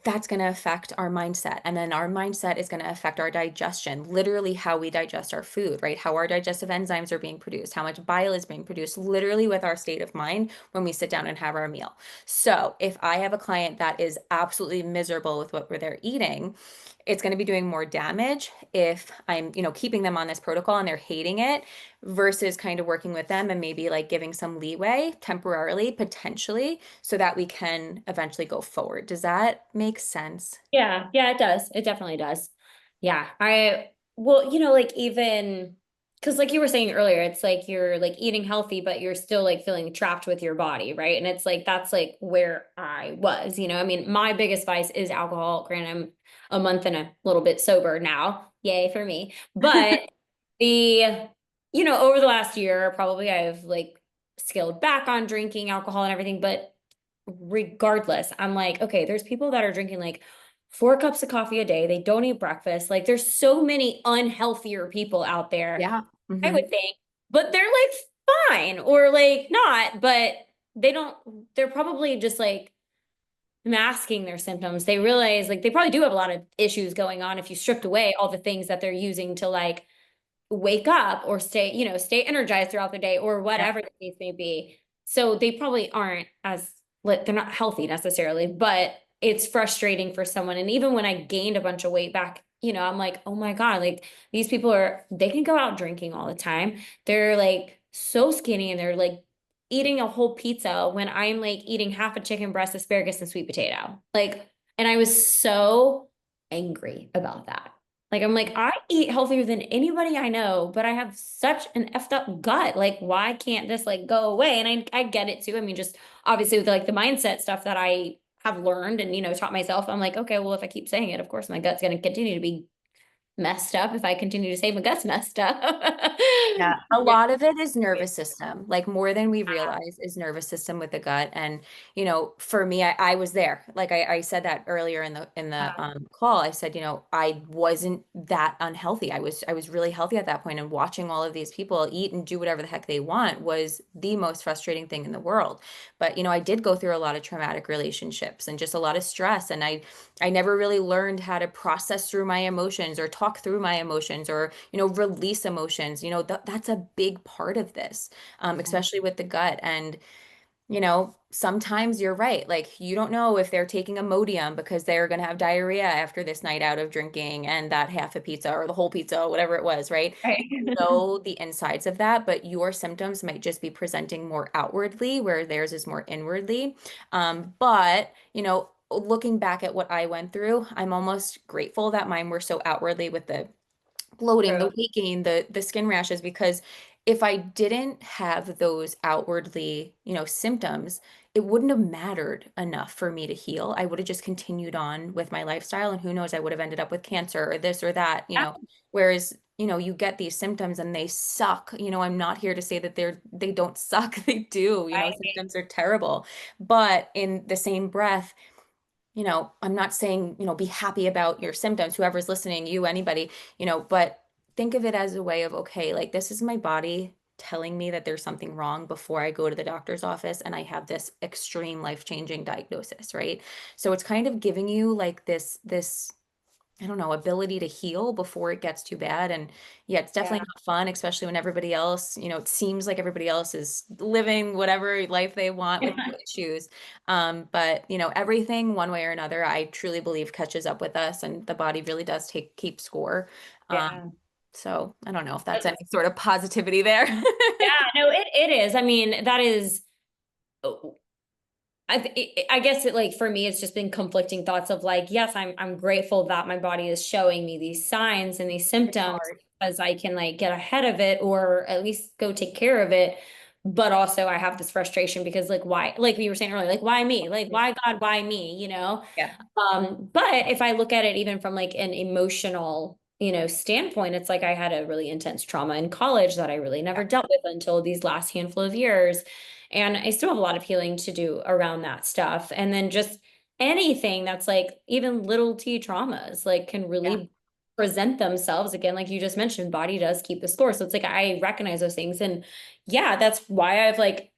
B: that's going to affect our mindset. And then our mindset is going to affect our digestion, literally how we digest our food, right? How our digestive enzymes are being produced, how much bile is being produced, literally with our state of mind when we sit down and have our meal. So if I have a client that is absolutely miserable with what they're eating, it's going to be doing more damage if I'm, keeping them on this protocol and they're hating it versus kind of working with them and maybe like giving some leeway temporarily, potentially, so that we can eventually go forward. Does that make sense?
A: Yeah, yeah, it does. It definitely does. Yeah. Well, like even because like you were saying earlier, it's like you're like eating healthy, but you're still like feeling trapped with your body, right? And it's like that's like where I was, I mean, my biggest vice is alcohol. Granted, I'm a month and a little bit sober now. Yay for me. But the, over the last year, probably I've like scaled back on drinking alcohol and everything, but regardless, I'm like, okay, there's people that are drinking like 4 cups of coffee a day. They don't eat breakfast. Like, there's so many unhealthier people out there,
B: Yeah.
A: I
B: Hmm.
A: would think, but they're like fine or like not, but they don't, they're probably just like masking their symptoms. They realize like they probably do have a lot of issues going on if you stripped away all the things that they're using to like wake up or stay energized throughout the day or
B: Yeah.
A: whatever the case may be. So they probably aren't as lit, they're not healthy necessarily, but it's frustrating for someone. And even when I gained a bunch of weight back, I'm like, oh my God, like these people they can go out drinking all the time. They're like so skinny and they're like eating a whole pizza when I'm like eating half a chicken breast, asparagus, and sweet potato. Like, and I was so angry about that. Like, I'm like, I eat healthier than anybody I know, but I have such an effed up gut. Like, why can't this like go away? And I get it too. I mean, just obviously with like the mindset stuff that I have learned and, taught myself, I'm like, okay, well, if I keep saying it, of course my gut's going to continue to be messed up if I continue to say my gut's messed up.
B: Yeah, a
A: Yeah.
B: lot of it is nervous system, like more than we realize is nervous system with the gut. And, for me, I was there. Like I said that earlier in the call. I said, I wasn't that unhealthy. I was really healthy at that point, and watching all of these people eat and do whatever the heck they want was the most frustrating thing in the world. But, I did go through a lot of traumatic relationships and just a lot of stress. And I never really learned how to process through my emotions or talk through my emotions or, release emotions. That's a big part of this, especially with the gut. And sometimes you're right. Like you don't know if they're taking Imodium because they're going to have diarrhea after this night out of drinking and that half a pizza or the whole pizza, whatever it was, right?
A: Right.
B: Know the insides of that, but your symptoms might just be presenting more outwardly, where theirs is more inwardly. But, looking back at what I went through, I'm almost grateful that mine were so outwardly with the bloating, the
A: True.
B: weight gain, the skin rashes, because if I didn't have those outwardly, symptoms, it wouldn't have mattered enough for me to heal. I would have just continued on with my lifestyle, and who knows, I would have ended up with cancer or this or that. Whereas, you get these symptoms and they suck. I'm not here to say that they don't suck. They do.
A: Right.
B: Symptoms are terrible. But in the same breath, I'm not saying, be happy about your symptoms, whoever's listening, you, anybody, but think of it as a way of, okay, like this is my body telling me that there's something wrong before I go to the doctor's office and I have this extreme life-changing diagnosis, right? So it's kind of giving you like this I don't know, ability to heal before it gets too bad. And yeah, it's definitely
A: Yeah.
B: not fun, especially when everybody else, it seems like everybody else is living whatever life they want with no issues. But everything one way or another, I truly believe catches up with us and the body really does keep score.
A: Yeah.
B: So I don't know if that's any sort of positivity there.
A: Yeah, no, it is. I mean, that is, I guess it like for me, it's just been conflicting thoughts of like, yes, I'm grateful that my body is showing me these signs and these
B: It's
A: symptoms
B: hard.
A: because I can like get ahead of it or at least go take care of it. But also I have this frustration because like why, like we were saying earlier, like why me? Like why God, why me?
B: Yeah.
A: But if I look at it even from like an emotional, standpoint, it's like I had a really intense trauma in college that I really never
B: Yeah.
A: dealt with until these last handful of years. And I still have a lot of healing to do around that stuff. And then just anything that's like even little t traumas, like can
B: Yeah.
A: really present themselves again, like you just mentioned, body does keep the score. So it's like I recognize those things. And yeah, that's why I've like,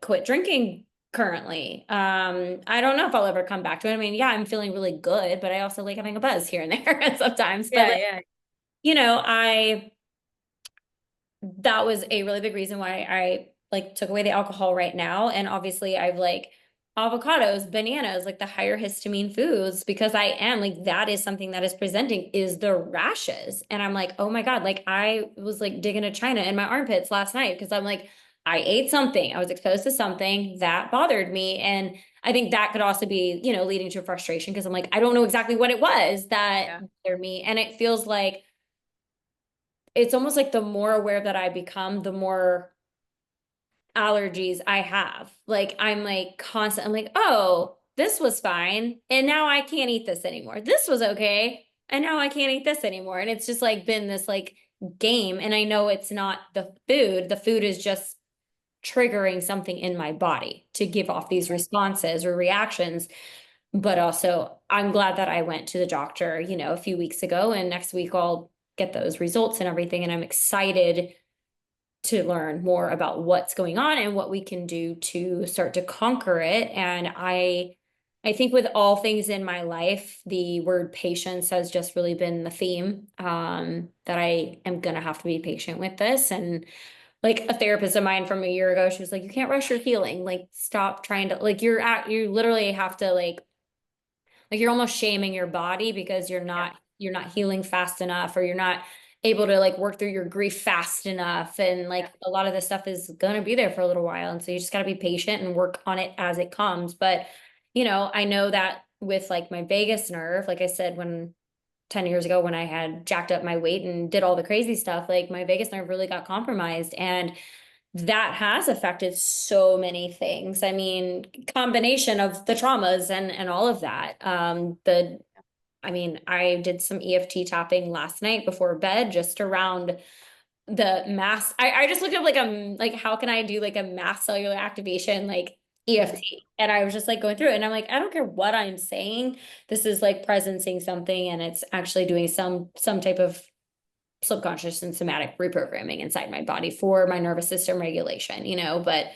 A: quit drinking currently. I don't know if I'll ever come back to it. I mean, yeah, I'm feeling really good, but I also like having a buzz here and there sometimes. But
B: Yeah.
A: like,
B: Yeah.
A: I that was a really big reason why I like took away the alcohol right now. And obviously I've like avocados, bananas, like the higher histamine foods, because I am like that is something that is presenting is the rashes. And I'm like, oh my God, like I was like digging a china in my armpits last night because I'm like, I ate something, I was exposed to something that bothered me. And I think that could also be, leading to frustration because I'm like, I don't know exactly what it was that
B: Yeah.
A: bothered me. And it feels like it's almost like the more aware that I become, the more allergies I have. Like I'm like constant, I'm like, oh, this was fine. And now I can't eat this anymore. This was okay. And now I can't eat this anymore. And it's just like been this like game. And I know it's not the food. The food is just triggering something in my body to give off these responses or reactions. But also, I'm glad that I went to the doctor, a few weeks ago. And next week I'll get those results and everything. And I'm excited to learn more about what's going on and what we can do to start to conquer it. And I think with all things in my life, the word patience has just really been the theme. That I am gonna have to be patient with this. And like a therapist of mine from a year ago, she was like, you can't rush your healing. Like stop trying to like you literally have to like you're almost shaming your body because
B: Yeah.
A: you're not healing fast enough or you're not able to like work through your grief fast enough and
B: Yeah.
A: like a lot of this stuff is going to be there for a little while and so you just got to be patient and work on it as it comes. But I know that with like my vagus nerve, like I said, when 10 years ago when I had jacked up my weight and did all the crazy stuff, like my vagus nerve really got compromised and that has affected so many things. I mean, combination of the traumas and all of that. I mean, I did some EFT tapping last night before bed just around the mass. I just looked up like how can I do like a mass cellular activation like
B: Mhm.
A: EFT? And I was just like going through it and I'm like, I don't care what I'm saying. This is like presencing something and it's actually doing some type of subconscious and somatic reprogramming inside my body for my nervous system regulation, but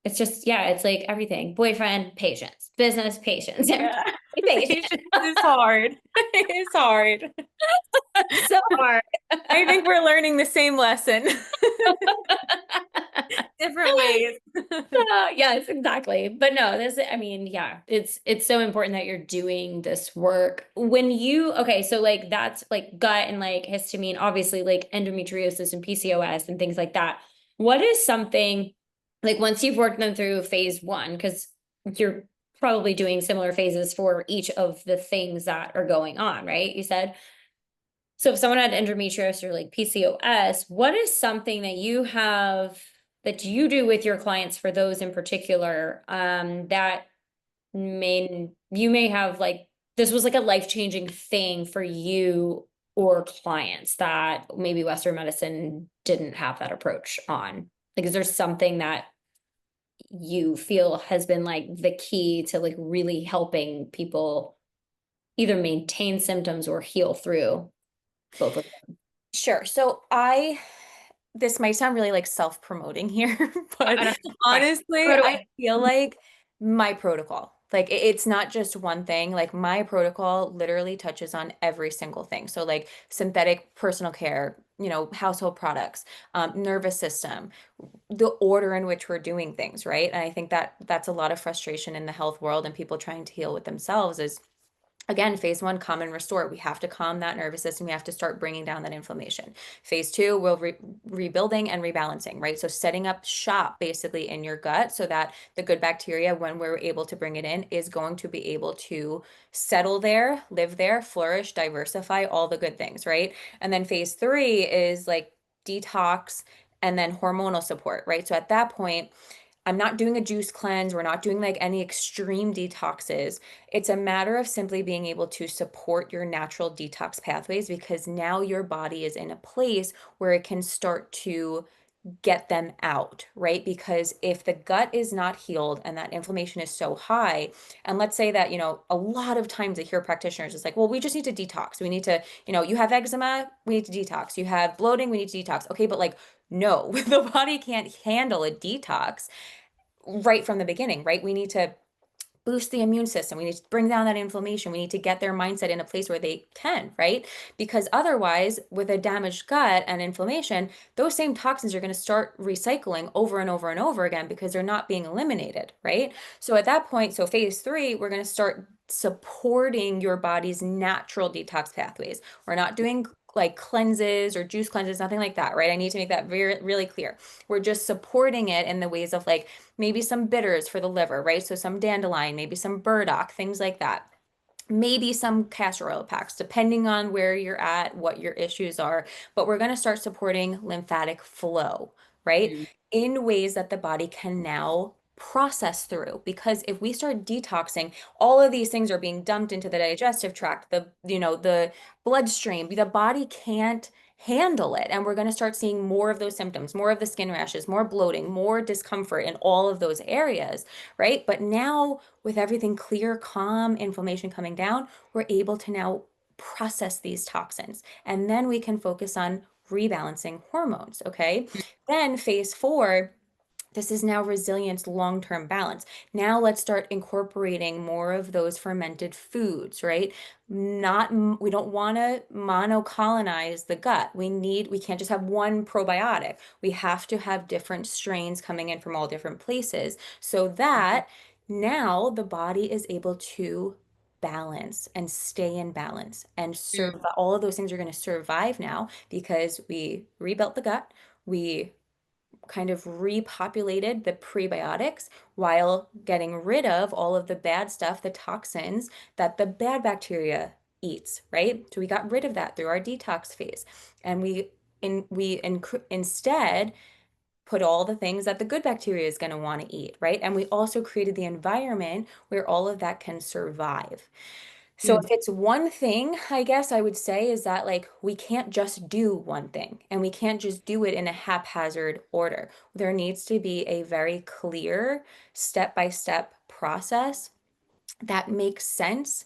A: it's just, yeah, it's like everything boyfriend, patience, business, patience,
B: Yeah.
A: patient.
B: Patience is hard. It's hard.
A: So hard.
B: I think we're learning the same lesson. Different ways.
A: Yes, exactly. But no, this, I mean, yeah, it's so important that you're doing this work. When you, okay, so like that's like gut and like histamine, obviously like endometriosis and PCOS and things like that. What is something like once you've worked them through phase one, because you're probably doing similar phases for each of the things that are going on, right? You said. So if someone had endometriosis or like PCOS, what is something that you have that you do with your clients for those in particular, that you may have like this was like a life-changing thing for you or clients that maybe Western medicine didn't have that approach on? Like, is there something that you feel has been like the key to like really helping people either maintain symptoms or heal through both of them?
B: Sure. This might sound really like self-promoting here, but
A: I don't, fine.
B: honestly,
A: Throw it
B: I
A: away.
B: feel like my protocol, like it's not just one thing. Like my protocol literally touches on every single thing. So like synthetic personal care, household products, nervous system, the order in which we're doing things, right? And I think that that's a lot of frustration in the health world and people trying to heal with themselves is again, phase one, calm and restore. We have to calm that nervous system. We have to start bringing down that inflammation. Phase two, we'll rebuilding and rebalancing, right? So setting up shop basically in your gut so that the good bacteria, when we're able to bring it in, is going to be able to settle there, live there, flourish, diversify, all the good things, right? And then phase three is like detox and then hormonal support, right? So at that point, I'm not doing a juice cleanse. We're not doing like any extreme detoxes. It's a matter of simply being able to support your natural detox pathways because now your body is in a place where it can start to get them out, right? Because if the gut is not healed and that inflammation is so high, and let's say that, a lot of times I hear practitioners is like, well, we just need to detox. We need to, you have eczema, we need to detox. You have bloating, we need to detox. Okay, but like, no, the body can't handle a detox right from the beginning, right? We need to boost the immune system. We need to bring down that inflammation. We need to get their mindset in a place where they can, right? Because otherwise, with a damaged gut and inflammation, those same toxins are going to start recycling over and over and over again because they're not being eliminated, right? So at that point, so phase three, we're going to start supporting your body's natural detox pathways. We're not doing like cleanses or juice cleanses, nothing like that, right? I need to make that very, really clear. We're just supporting it in the ways of like maybe some bitters for the liver, right? So some dandelion, maybe some burdock, things like that. Maybe some castor oil packs, depending on where you're at, what your issues are. But we're going to start supporting lymphatic flow, right?
A: Mm.
B: In ways that the body can now process through. Because if we start detoxing, all of these things are being dumped into the digestive tract, the bloodstream. The body can't handle it. And we're going to start seeing more of those symptoms, more of the skin rashes, more bloating, more discomfort in all of those areas, right? But now with everything clear, calm, inflammation coming down, we're able to now process these toxins. And then we can focus on rebalancing hormones, okay? Then phase four, this is now resilience, long-term balance. Now let's start incorporating more of those fermented foods, right? Not, we don't want to monocolonize the gut. We can't just have one probiotic. We have to have different strains coming in from all different places so that now the body is able to balance and stay in balance and
A: Mm.
B: survive. All of those things are going to survive now because we rebuilt the gut. We kind of repopulated the prebiotics while getting rid of all of the bad stuff, the toxins that the bad bacteria eats, right? So we got rid of that through our detox phase. And instead put all the things that the good bacteria is going to want to eat, right? And we also created the environment where all of that can survive. So
A: Mm.
B: if it's one thing, I guess I would say is that like we can't just do one thing and we can't just do it in a haphazard order. There needs to be a very clear step-by-step process that makes sense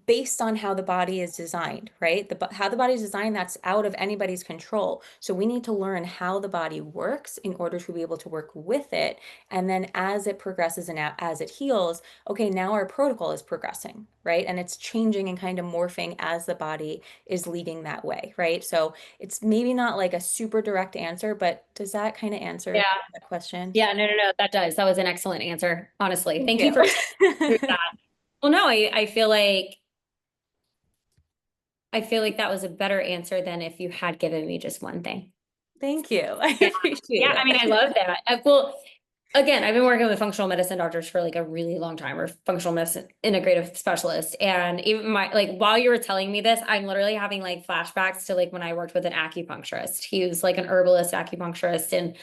B: based on how the body is designed, right? How the body is designed, that's out of anybody's control. So we need to learn how the body works in order to be able to work with it. And then as it progresses and as it heals, okay, now our protocol is progressing, right? And it's changing and kind of morphing as the body is leading that way, right? So it's maybe not like a super direct answer, but does that kind of
A: Yeah.
B: answer that question?
A: Yeah, no, no, no, that does. That was an excellent answer, honestly.
B: Thank
A: Thank
B: you.
A: you for taking me through that. Well, no, I feel like that was a better answer than if you had given me just one thing.
B: Thank you. I
A: Yeah.
B: appreciate
A: Yeah, I mean, I
B: it.
A: love that. Well, again, I've been working with functional medicine doctors for like a really long time, or functional medicine integrative specialist. And even like while you were telling me this, I'm literally having like flashbacks to like when I worked with an acupuncturist. He was like an herbalist acupuncturist, and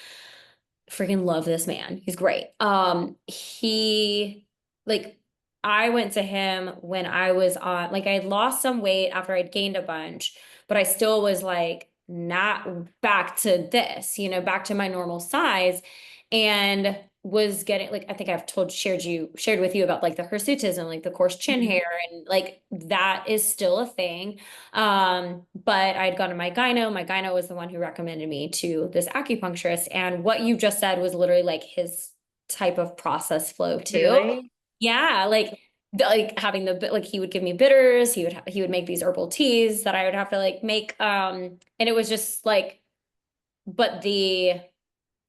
A: freaking love this man. He's great. He like I went to him when I was on like I had lost some weight after I'd gained a bunch, but I still was like not back to this, back to my normal size, and was getting like I think I've shared with you about like the hirsutism, like the coarse chin
B: Mhm.
A: hair, and like that is still a thing. But I'd gone to my gyno. My gyno was the one who recommended me to this acupuncturist. And what you just said was literally like his type of process flow too.
B: Really?
A: Yeah, like having like he would give me bitters, he would make these herbal teas that I would have to like make. And it was just like, but the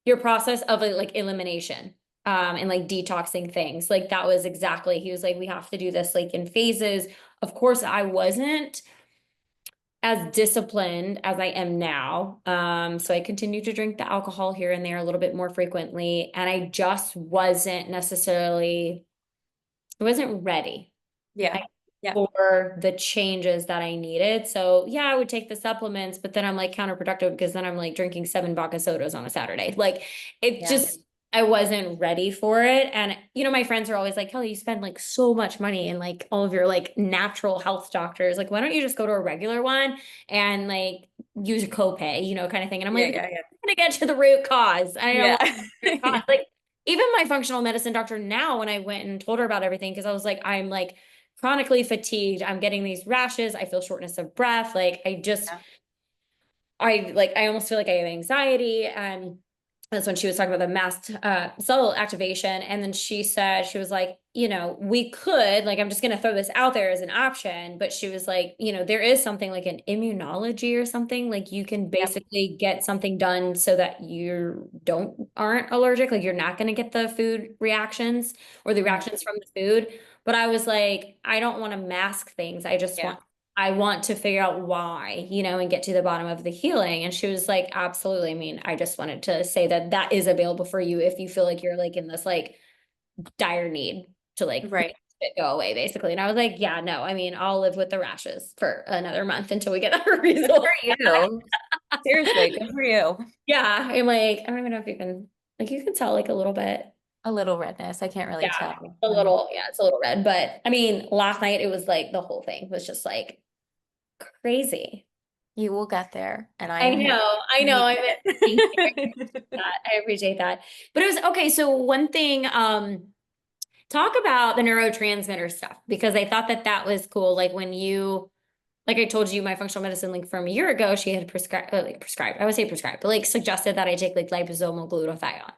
A: your process of like elimination and like detoxing things, like that was exactly, he was like, we have to do this like in phases. Of course, I wasn't as disciplined as I am now. So I continue to drink the alcohol here and there a little bit more frequently. And I just I wasn't ready
B: Yeah.
A: I,
B: Yeah.
A: for the changes that I needed. So yeah, I would take the supplements, but then I'm like counterproductive because then I'm like drinking 7 vodka sodas on a Saturday. Like it
B: Yeah.
A: just, I wasn't ready for it. And my friends are always like, Kelly, you spend like so much money in like all of your like natural health doctors. Like, why don't you just go to a regular one and like use a copay, kind of thing. And I'm
B: Yeah.
A: like,
B: Yeah.
A: I'm gonna get to the root cause. I don't
B: Yeah.
A: want the root cause. Like even my functional medicine doctor now, when I went and told her about everything, because I was like, I'm like chronically fatigued. I'm getting these rashes. I feel shortness of breath. Like
B: Yeah.
A: I almost feel like I have anxiety. And that's when she was talking about the mast cell activation. And then she said, she was like, we could, like, I'm just going to throw this out there as an option. But she was like, there is something like an immunology or something. Like you can
B: Yeah.
A: basically get something done so that you aren't allergic. Like you're not going to get the food reactions or the
B: Mhm.
A: reactions from the food. But I was like, I don't want to mask things.
B: Yeah.
A: I want to figure out why, and get to the bottom of the healing. And she was like, absolutely. I mean, I just wanted to say that that is available for you if you feel like you're like in this like dire need to like make
B: Right.
A: it go away, basically. And I was like, yeah, no, I mean, I'll live with the rashes for another month until we get a
B: Good for
A: result.
B: you. Seriously, good for you.
A: Yeah. I'm like, I don't even know if you can tell like a little bit.
B: A little redness. I can't really
A: Yeah.
B: tell.
A: Yeah, it's a little red. But I mean, last night it was like the whole thing was just like crazy.
B: You will get there, and I
A: I
B: am here.
A: know, I
B: You
A: know.
B: need
A: I mean, thank you.
B: it.
A: I appreciate that. But it was okay. So one thing, talk about the neurotransmitter stuff because I thought that that was cool. Like when like I told you, my functional medicine link from a year ago, she had prescribed. I would say prescribed, but like suggested that I take like liposomal glutathione.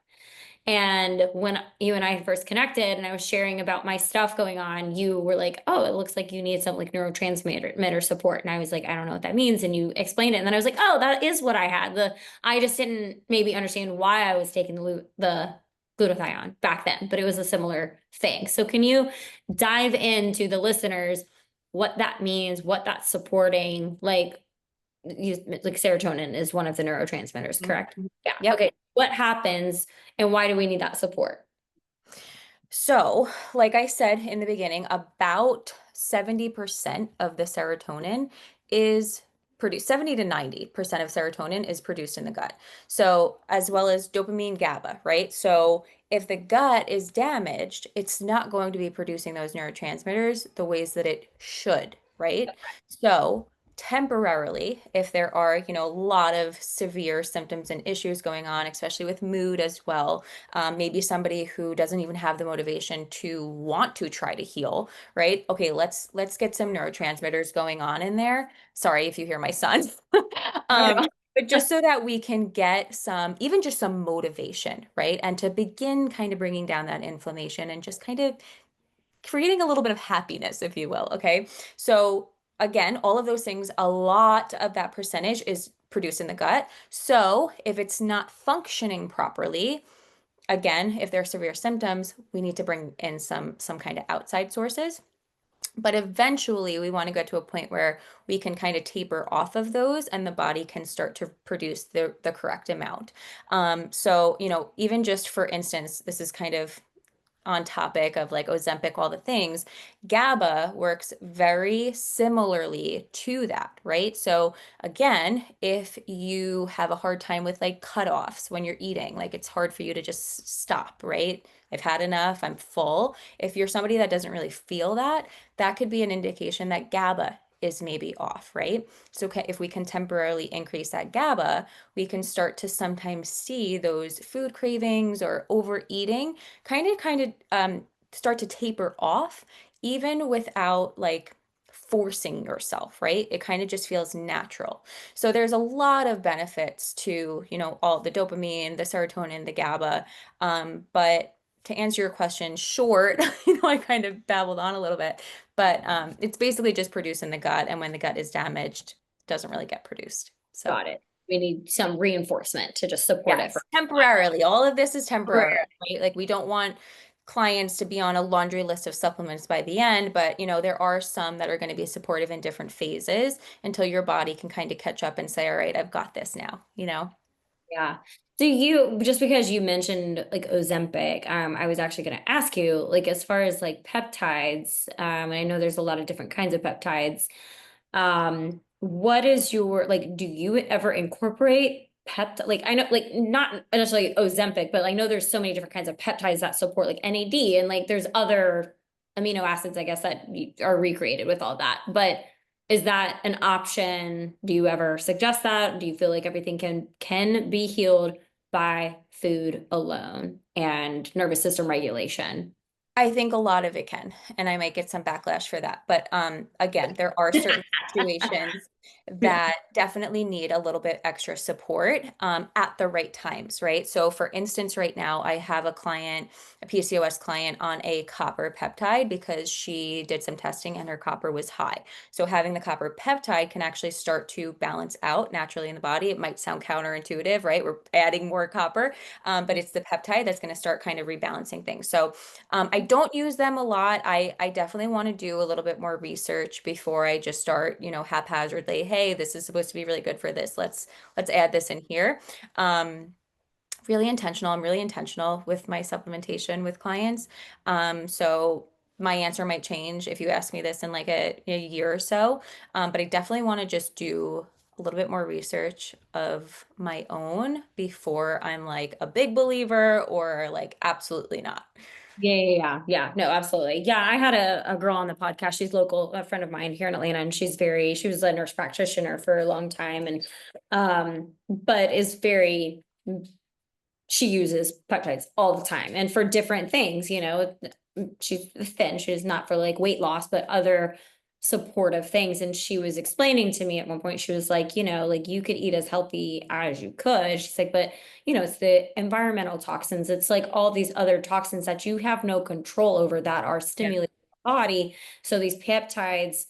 A: And when you and I first connected and I was sharing about my stuff going on, you were like, oh, it looks like you need some like neurotransmitter support. And I was like, I don't know what that means. And you explained it. And then I was like, oh, that is what I had. I just didn't maybe understand why I was taking the glutathione back then, but it was a similar thing. So can you dive into the listeners what that means, what that's supporting? Like serotonin is one of the neurotransmitters, correct?
B: Mhm.
A: Yeah.
B: Yep.
A: Okay. What happens and why do we need that support?
B: So, like I said in the beginning, about 70% of the serotonin is produced, 70 to 90% of serotonin is produced in the gut. So, as well as dopamine, GABA, right? So, if the gut is damaged, it's not going to be producing those neurotransmitters the ways that it should, right? So, temporarily, if there are, a lot of severe symptoms and issues going on, especially with mood as well, maybe somebody who doesn't even have the motivation to want to try to heal, right? Okay, let's get some neurotransmitters going on in there. Sorry if you hear my son. Um, but just so that we can get some, even just some motivation, right? And to begin kind of bringing down that inflammation and just kind of creating a little bit of happiness, if you will. Okay. So, again, all of those things, a lot of that percentage is produced in the gut. So, if it's not functioning properly, again, if there are severe symptoms, we need to bring in some kind of outside sources. But eventually, we want to get to a point where we can kind of taper off of those and the body can start to produce the correct amount. So, even just for instance, this is kind of on topic of like Ozempic, all the things, GABA works very similarly to that, right? So again, if you have a hard time with like cutoffs when you're eating, like it's hard for you to just stop, right? I've had enough, I'm full. If you're somebody that doesn't really feel that, that could be an indication that GABA is maybe off, right? So if we can temporarily increase that GABA, we can start to sometimes see those food cravings or overeating kind of start to taper off even without like forcing yourself, right? It kind of just feels natural. So there's a lot of benefits to, all the dopamine, the serotonin, the GABA. But to answer your question short, I kind of babbled on a little bit, but it's basically just produced in the gut. And when the gut is damaged, it doesn't really get produced. So
A: Got it. We need some reinforcement to just support it for
B: yes, temporarily. All of this is temporary,
A: temporary.
B: right? Like we don't want clients to be on a laundry list of supplements by the end, but there are some that are going to be supportive in different phases until your body can kind of catch up and say, all right, I've got this now.
A: Yeah. Do you, just because you mentioned like Ozempic, I was actually going to ask you, like, as far as like peptides, and I know there's a lot of different kinds of peptides. What is your, like, do you ever incorporate like, I know, like, not necessarily Ozempic, but I know there's so many different kinds of peptides that support like NAD and like there's other amino acids, I guess, that are recreated with all that. But is that an option? Do you ever suggest that? Do you feel like everything can be healed by food alone and nervous system regulation?
B: I think a lot of it can, and I might get some backlash for that. But again, there are certain situations that definitely need a little bit extra support at the right times, right? So, for instance, right now I have a client, a PCOS client, on a copper peptide because she did some testing and her copper was high. So, having the copper peptide can actually start to balance out naturally in the body. It might sound counterintuitive, right? We're adding more copper, but it's the peptide that's going to start kind of rebalancing things. So, I don't use them a lot. I definitely want to do a little bit more research before I just start, haphazardly, hey, this is supposed to be really good for this. Let's add this in here. Um, Really intentional. I'm really intentional with my supplementation with clients. So my answer might change if you ask me this in like a year or so. But I definitely want to just do a little bit more research of my own before I'm like a big believer or like absolutely not.
A: Yeah. No, absolutely. Yeah, I had a girl on the podcast. She's local, a friend of mine here in Atlanta, and she was a nurse practitioner for a long time and but is very she uses peptides all the time and for different things, she's thin, she's not for like weight loss, but other supportive things. And she was explaining to me at one point, she was like, like you could eat as healthy as you could. She's like, but it's the environmental toxins. It's like all these other toxins that you have no control over that are
B: Yeah.
A: stimulating the body. So these peptides,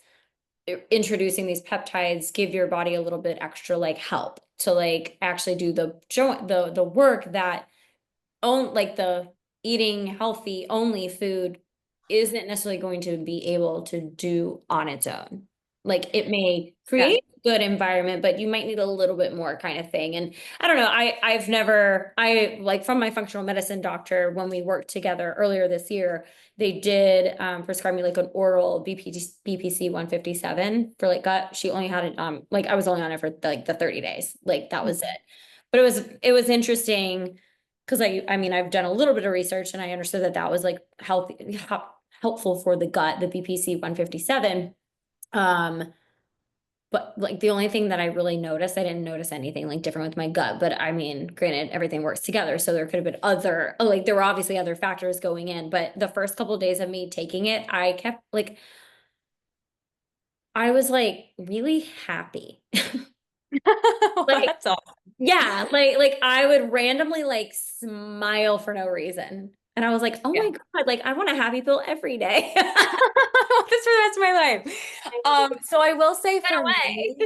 A: introducing these peptides give your body a little bit extra like help to like actually do the work that own like the eating healthy only food isn't necessarily going to be able to do on its own. Like it may
B: Yes.
A: create a good environment, but you might need a little bit more kind of thing. And I don't know, I like from my functional medicine doctor when we worked together earlier this year, they did prescribe me like an oral BPC 157 for like gut. She only had it like I was only on it for like the 30 days. Like that was it. But it was interesting because I mean I've done a little bit of research and I understood that that was like helpful for the gut, the BPC 157. Um, but like the only thing that I really noticed, I didn't notice anything like different with my gut, but I mean, granted, everything works together. So there could have been other, like there were obviously other factors going in, but the first couple of days of me taking it, I kept like, I was like really happy. Like,
B: That's awesome.
A: yeah, like I would randomly like smile for no reason. And I was like, oh
B: Yeah.
A: my God, like I want a happy pill every day.
B: This for the rest of my life. So I will say
A: Get
B: for me,
A: away.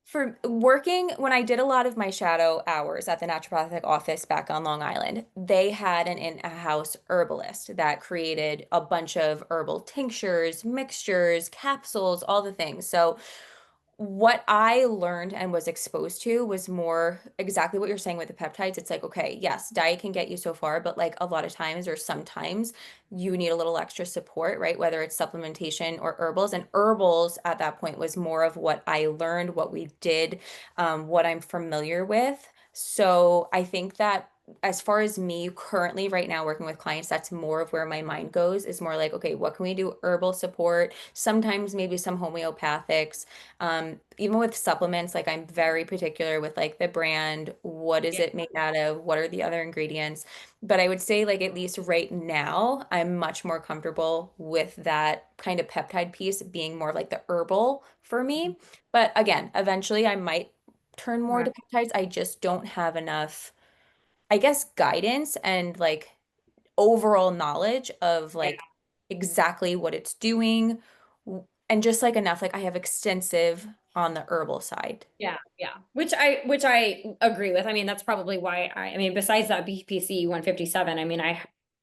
B: for working, when I did a lot of my shadow hours at the naturopathic office back on Long Island, they had an in-house herbalist that created a bunch of herbal tinctures, mixtures, capsules, all the things. So what I learned and was exposed to was more exactly what you're saying with the peptides. It's like, okay, yes, diet can get you so far, but like a lot of times or sometimes you need a little extra support, right? Whether it's supplementation or herbals. And herbals at that point was more of what I learned, what we did, what I'm familiar with. So I think that as far as me currently right now working with clients, that's more of where my mind goes, is more like, okay, what can we do? Herbal support, sometimes maybe some homeopathics. Even with supplements, like I'm very particular with like the brand, what is
A: Yeah.
B: it made out of, what are the other ingredients. But I would say like at least right now, I'm much more comfortable with that kind of peptide piece being more like the herbal for me. But again, eventually I might turn more
A: Right.
B: to peptides. I just don't have enough, I guess, guidance and like overall knowledge of
A: Yeah.
B: like exactly what it's doing and just like enough like I have extensive on the herbal side.
A: Yeah, yeah. Which I agree with. I mean, that's probably why I mean, besides that BPC 157, I mean, I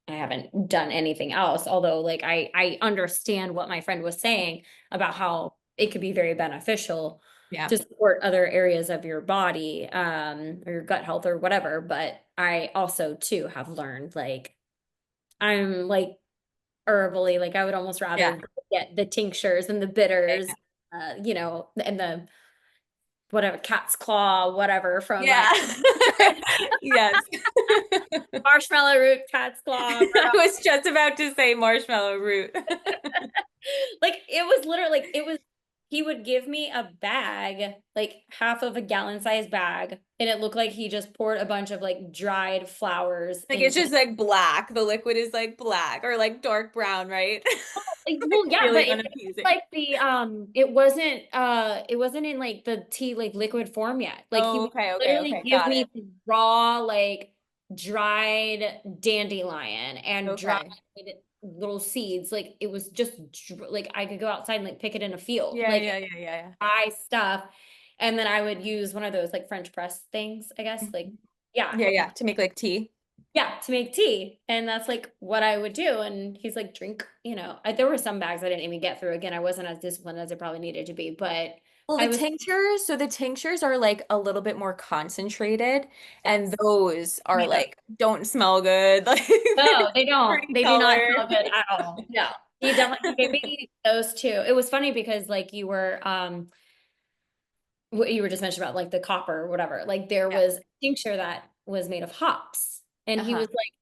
A: haven't done anything else. Although like I understand what my friend was saying about how it could be very beneficial
B: Yeah.
A: to support other areas of your body, or your gut health or whatever. But I also too have learned like I'm like herbally, like I would almost
B: Yeah.
A: rather get the tinctures and the bitters, and the whatever cat's claw, whatever from
B: Yeah. Yes.
A: marshmallow root, cat's claw.
B: I was just about to say marshmallow root.
A: Like it was literally like it was. He would give me a bag, like half of a gallon size bag, and it looked like he just poured a bunch of like dried flowers
B: Like it's
A: into.
B: just like black. The liquid is like black or like dark brown, right?
A: Like, well, yeah, but
B: Really
A: it was
B: unappeasing.
A: like it wasn't in like the tea like liquid form yet. Like he
B: Oh,
A: would
B: okay, okay,
A: literally
B: okay.
A: give
B: Got
A: me
B: it.
A: the raw like dried dandelion and dried
B: Okay.
A: little seeds. Like it was just like I could go outside and like pick it in a field,
B: Yeah,
A: like
B: yeah, yeah, yeah,
A: dry stuff. And then I would use one of those like French press things, I guess.
B: yeah.
A: Like, yeah,
B: Yeah, yeah, to make like tea.
A: yeah, to make tea. And that's like what I would do. And he's like, drink, there were some bags I didn't even get through. Again, I wasn't as disciplined as I probably needed to be, but
B: Well,
A: I
B: the
A: was,
B: tinctures, so the tinctures are like a little bit more concentrated, and
A: yes.
B: those are
A: Yeah.
B: like don't smell good. Like
A: No, they don't.
B: pretty
A: They do not
B: color.
A: smell good at all. No. He gave me those two. It was funny because like what you were just mentioning about like the copper or whatever. Like there
B: Yeah.
A: was a tincture that was made of hops. And he
B: Uh-huh.
A: was like,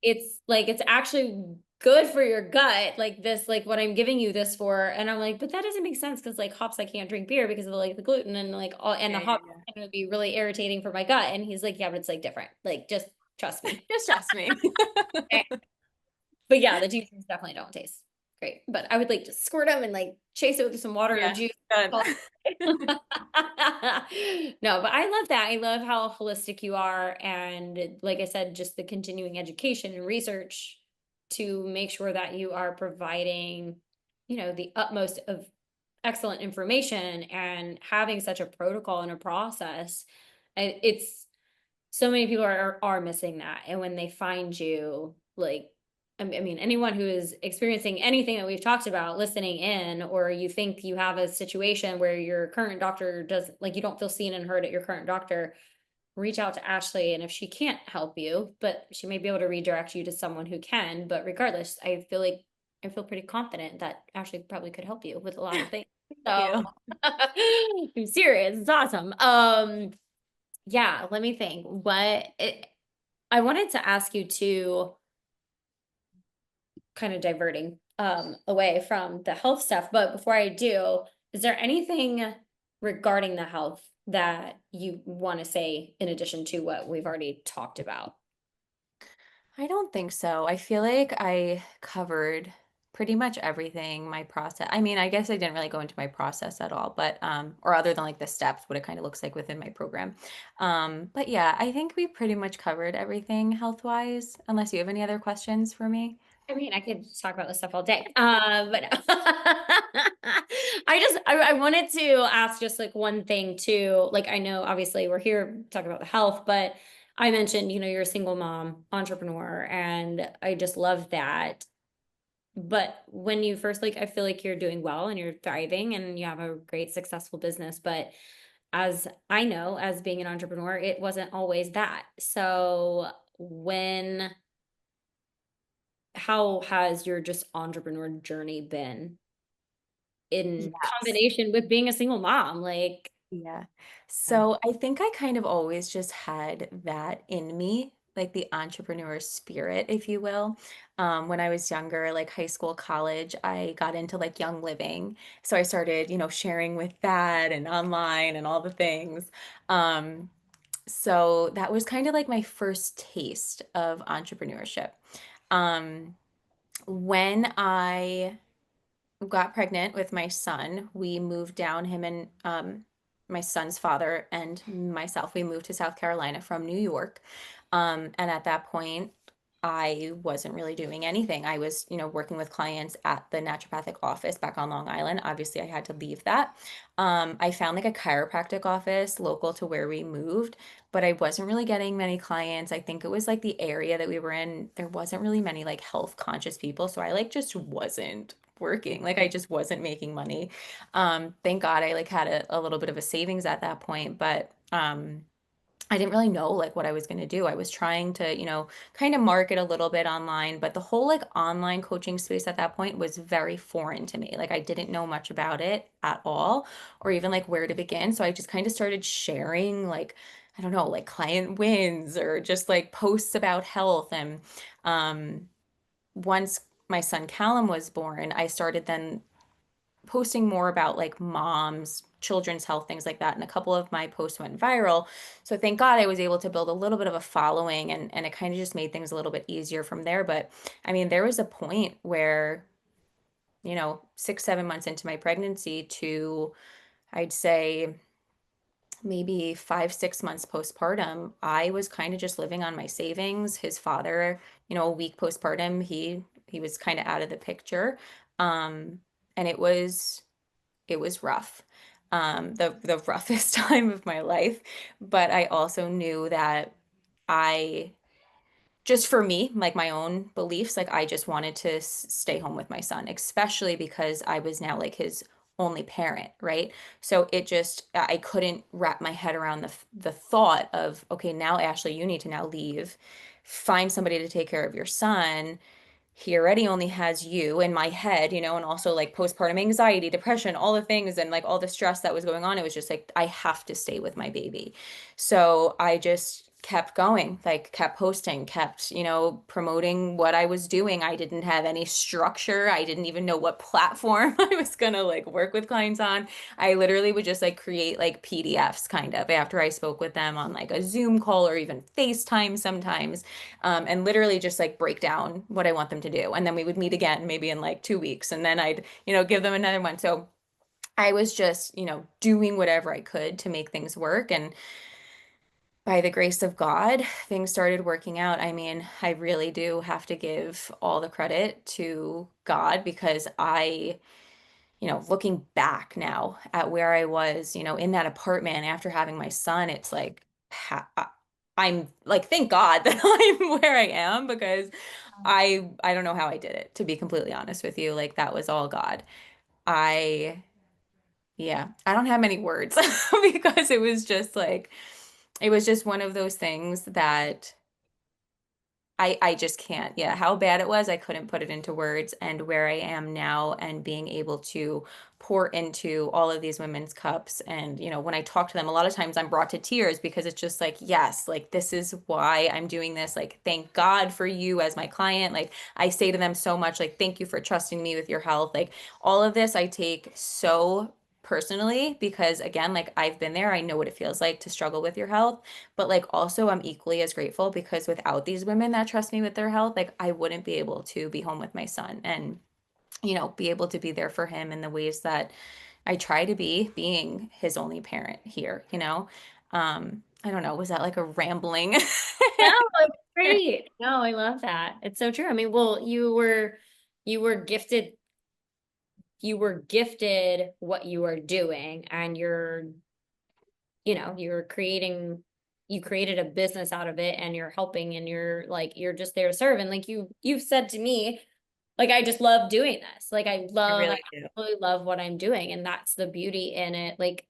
A: it's actually good for your gut. Like this, like what I'm giving you this for. And I'm like, but that doesn't make sense because like hops, I can't drink beer because of like the gluten and like all and the
B: Yeah, yeah,
A: hops
B: yeah.
A: are gonna be really irritating for my gut. And he's like, yeah, but it's like different. Like just trust me.
B: Just trust me.
A: But yeah, the juices definitely don't taste great. But I would like just squirt them and like chase it with some water or
B: Yeah,
A: juice.
B: done.
A: No, but I love that. I love how holistic you are. And like I said, just the continuing education and research to make sure that you are providing, the utmost of excellent information and having such a protocol and a process. And it's so many people are missing that. And when they find you, like, I mean, anyone who is experiencing anything that we've talked about, listening in, or you think you have a situation where your current doctor does, like, you don't feel seen and heard at your current doctor, reach out to Ashley. And if she can't help you, but she may be able to redirect you to someone who can. But regardless, I feel pretty confident that Ashley probably could help you with a lot of things.
B: Thank
A: So
B: you.
A: I'm serious. It's awesome. Yeah, let me think. I wanted to ask you to kind of diverting away from the health stuff, but before I do, is there anything regarding the health that you want to say in addition to what we've already talked about?
B: I don't think so. I feel like I covered pretty much everything, my process. I mean, I guess I didn't really go into my process at all, but or other than like the steps, what it kind of looks like within my program. But yeah, I think we pretty much covered everything health-wise, unless you have any other questions for me.
A: I mean, I could talk about this stuff all day. But I wanted to ask just like one thing too. Like I know obviously we're here talking about the health, but I mentioned, you're a single mom, entrepreneur, and I just love that. But when you first like I feel like you're doing well and you're thriving and you have a great successful business, but as I know, as being an entrepreneur, it wasn't always that. So when how has your just entrepreneur journey been in
B: Yes.
A: combination with being a single mom? Like,
B: Yeah.
A: yeah.
B: So I think I kind of always just had that in me, like the entrepreneur spirit, if you will. When I was younger, like high school, college, I got into like Young Living. So I started, sharing with that and online and all the things. Um, so that was kind of like my first taste of entrepreneurship. Um, when I got pregnant with my son, we moved down, him and my son's father and myself, we moved to South Carolina from New York. And at that point, I wasn't really doing anything. I was, working with clients at the naturopathic office back on Long Island. Obviously, I had to leave that. I found like a chiropractic office local to where we moved, but I wasn't really getting many clients. I think it was like the area that we were in, there wasn't really many like health conscious people. So I like just wasn't working. Like I just wasn't making money. Thank God I like had a little bit of a savings at that point, but I didn't really know like what I was going to do. I was trying to, kind of market a little bit online, but the whole like online coaching space at that point was very foreign to me. Like I didn't know much about it at all or even like where to begin. So I just kind of started sharing like I don't know, like client wins or just like posts about health and um once my son Callum was born, I started then posting more about like moms, children's health, things like that. And a couple of my posts went viral. So thank God I was able to build a little bit of a following and it kind of just made things a little bit easier from there. But I mean, there was a point where, 6, 7 months into my pregnancy to I'd say maybe 5, 6 months postpartum, I was kind of just living on my savings. His father, a week postpartum, he was kind of out of the picture. Um, and it was rough. The roughest time of my life. But I also knew that I just for me, like my own beliefs, like I just wanted to stay home with my son, especially because I was now like his only parent, right? So it just I couldn't wrap my head around the thought of, okay, now Ashley, you need to now leave, find somebody to take care of your son. He already only has you in my head, and also like postpartum anxiety, depression, all the things and like all the stress that was going on. It was just like, I have to stay with my baby. So I just kept going, like kept posting, kept, promoting what I was doing. I didn't have any structure. I didn't even know what platform I was gonna like work with clients on. I literally would just like create like PDFs kind of after I spoke with them on like a Zoom call or even FaceTime sometimes and literally just like break down what I want them to do. And then we would meet again maybe in like 2 weeks, and then I'd, give them another one. So I was just, doing whatever I could to make things work. And by the grace of God, things started working out. I mean, I really do have to give all the credit to God because looking back now at where I was, in that apartment after having my son, it's like, I'm like, thank God that I'm where I am because I don't know how I did it, to be completely honest with you. Like that was all God. I yeah, I don't have many words because it was just one of those things that I just can't. Yeah, how bad it was, I couldn't put it into words. And where I am now and being able to pour into all of these women's cups. And, when I talk to them, a lot of times I'm brought to tears because it's just like, yes, like this is why I'm doing this. Like, thank God for you as my client. Like, I say to them so much, like, thank you for trusting me with your health. Like, all of this I take so personally because again, like I've been there. I know what it feels like to struggle with your health, but like also I'm equally as grateful because without these women that trust me with their health, like I wouldn't be able to be home with my son and be able to be there for him in the ways that I try to be, being his only parent here. I don't know, was that like a rambling?
A: No, it's great. No, I love that. It's so true. I mean, well, you were gifted what you are doing, and you're creating you created a business out of it, and you're helping, and you're just there to serve. And like you've said to me, like, I just love doing this. Like
B: I
A: I
B: really do.
A: absolutely love what I'm doing, and that's the beauty in it. Like,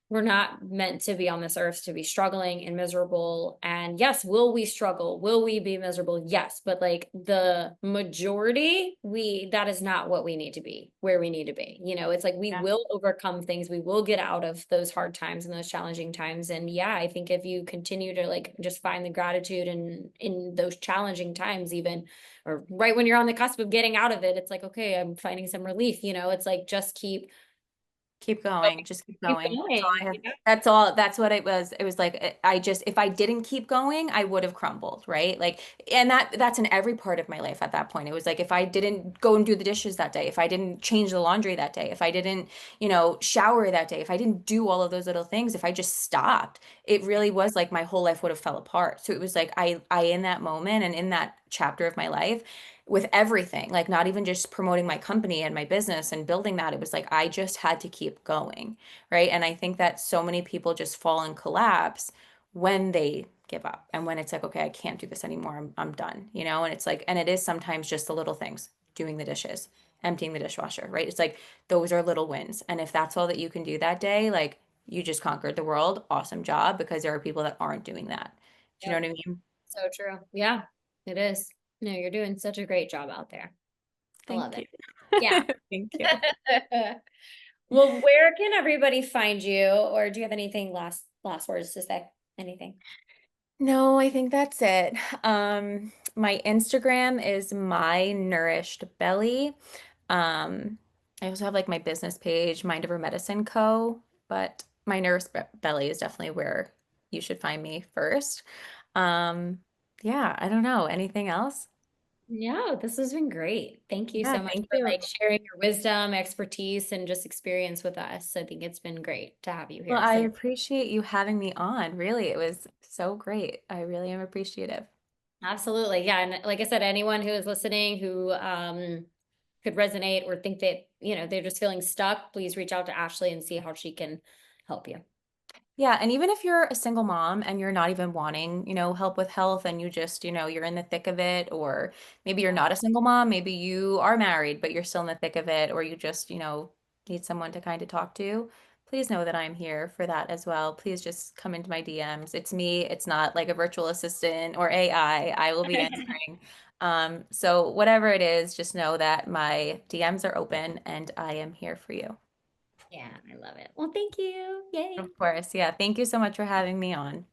A: we're not meant to be on this earth to be struggling and miserable. And yes, will we struggle? Will we be miserable? Yes. But like the majority, that is not what we need to be, where we need to be. It's like we
B: Yeah.
A: will overcome things. We will get out of those hard times and those challenging times. And yeah, I think if you continue to like just find the gratitude in those challenging times, even, or right when you're on the cusp of getting out of it, it's like, okay, I'm finding some relief. It's like just
B: Keep going. Just keep
A: keep
B: going. That's all
A: going.
B: I have. That's all. That's what it was. It was like I just if I didn't keep going, I would have crumbled, right? Like, and that's in every part of my life at that point. It was like if I didn't go and do the dishes that day, if I didn't change the laundry that day, if I didn't, shower that day, if I didn't do all of those little things, if I just stopped, it really was like my whole life would have fell apart. So it was like I in that moment and in that chapter of my life with everything, like not even just promoting my company and my business and building that. It was like I just had to keep going, right? And I think that so many people just fall and collapse when they give up and when it's like, okay, I can't do this anymore. I'm done. And it's like, and it is sometimes just the little things, doing the dishes, emptying the dishwasher, right? It's like those are little wins. And if that's all that you can do that day, like you just conquered the world. Awesome job, because there are people that aren't doing that. Do you know
A: Yep.
B: what I mean?
A: So true. Yeah, it is. No, you're doing such a great job out there. I love
B: Thank
A: it.
B: you.
A: Yeah.
B: Thank you.
A: Well, where can everybody find you? Or do you have anything last words to say? Anything?
B: No, I think that's it. My Instagram is my nourished belly. Um, I also have like my business page, Mind Over Medicine Co. But my nourished belly is definitely where you should find me first. Um, yeah, I don't know. Anything else?
A: No, this has been great. Thank you
B: Yeah,
A: so much
B: thank
A: for
B: you.
A: like sharing your wisdom, expertise, and just experience with us. I think it's been great to have you
B: Well,
A: here.
B: I
A: So
B: appreciate you having me on. Really, it was so great. I really am appreciative.
A: absolutely. Yeah. And like I said, anyone who is listening who could resonate or think that, they're just feeling stuck, please reach out to Ashley and see how she can help you.
B: Yeah, and even if you're a single mom and you're not even wanting, help with health and you just, you're in the thick of it, or maybe you're
A: Yeah.
B: not a single mom, maybe you are married, but you're still in the thick of it, or you just, need someone to kind of talk to, please know that I'm here for that as well. Please just come into my DMs. It's me. It's not like a virtual assistant or AI. I will be answering. So whatever it is, just know that my DMs are open and I am here for you.
A: Yeah, I love it. Well, thank you. Yay.
B: Of course. Yeah. Thank you so much for having me on.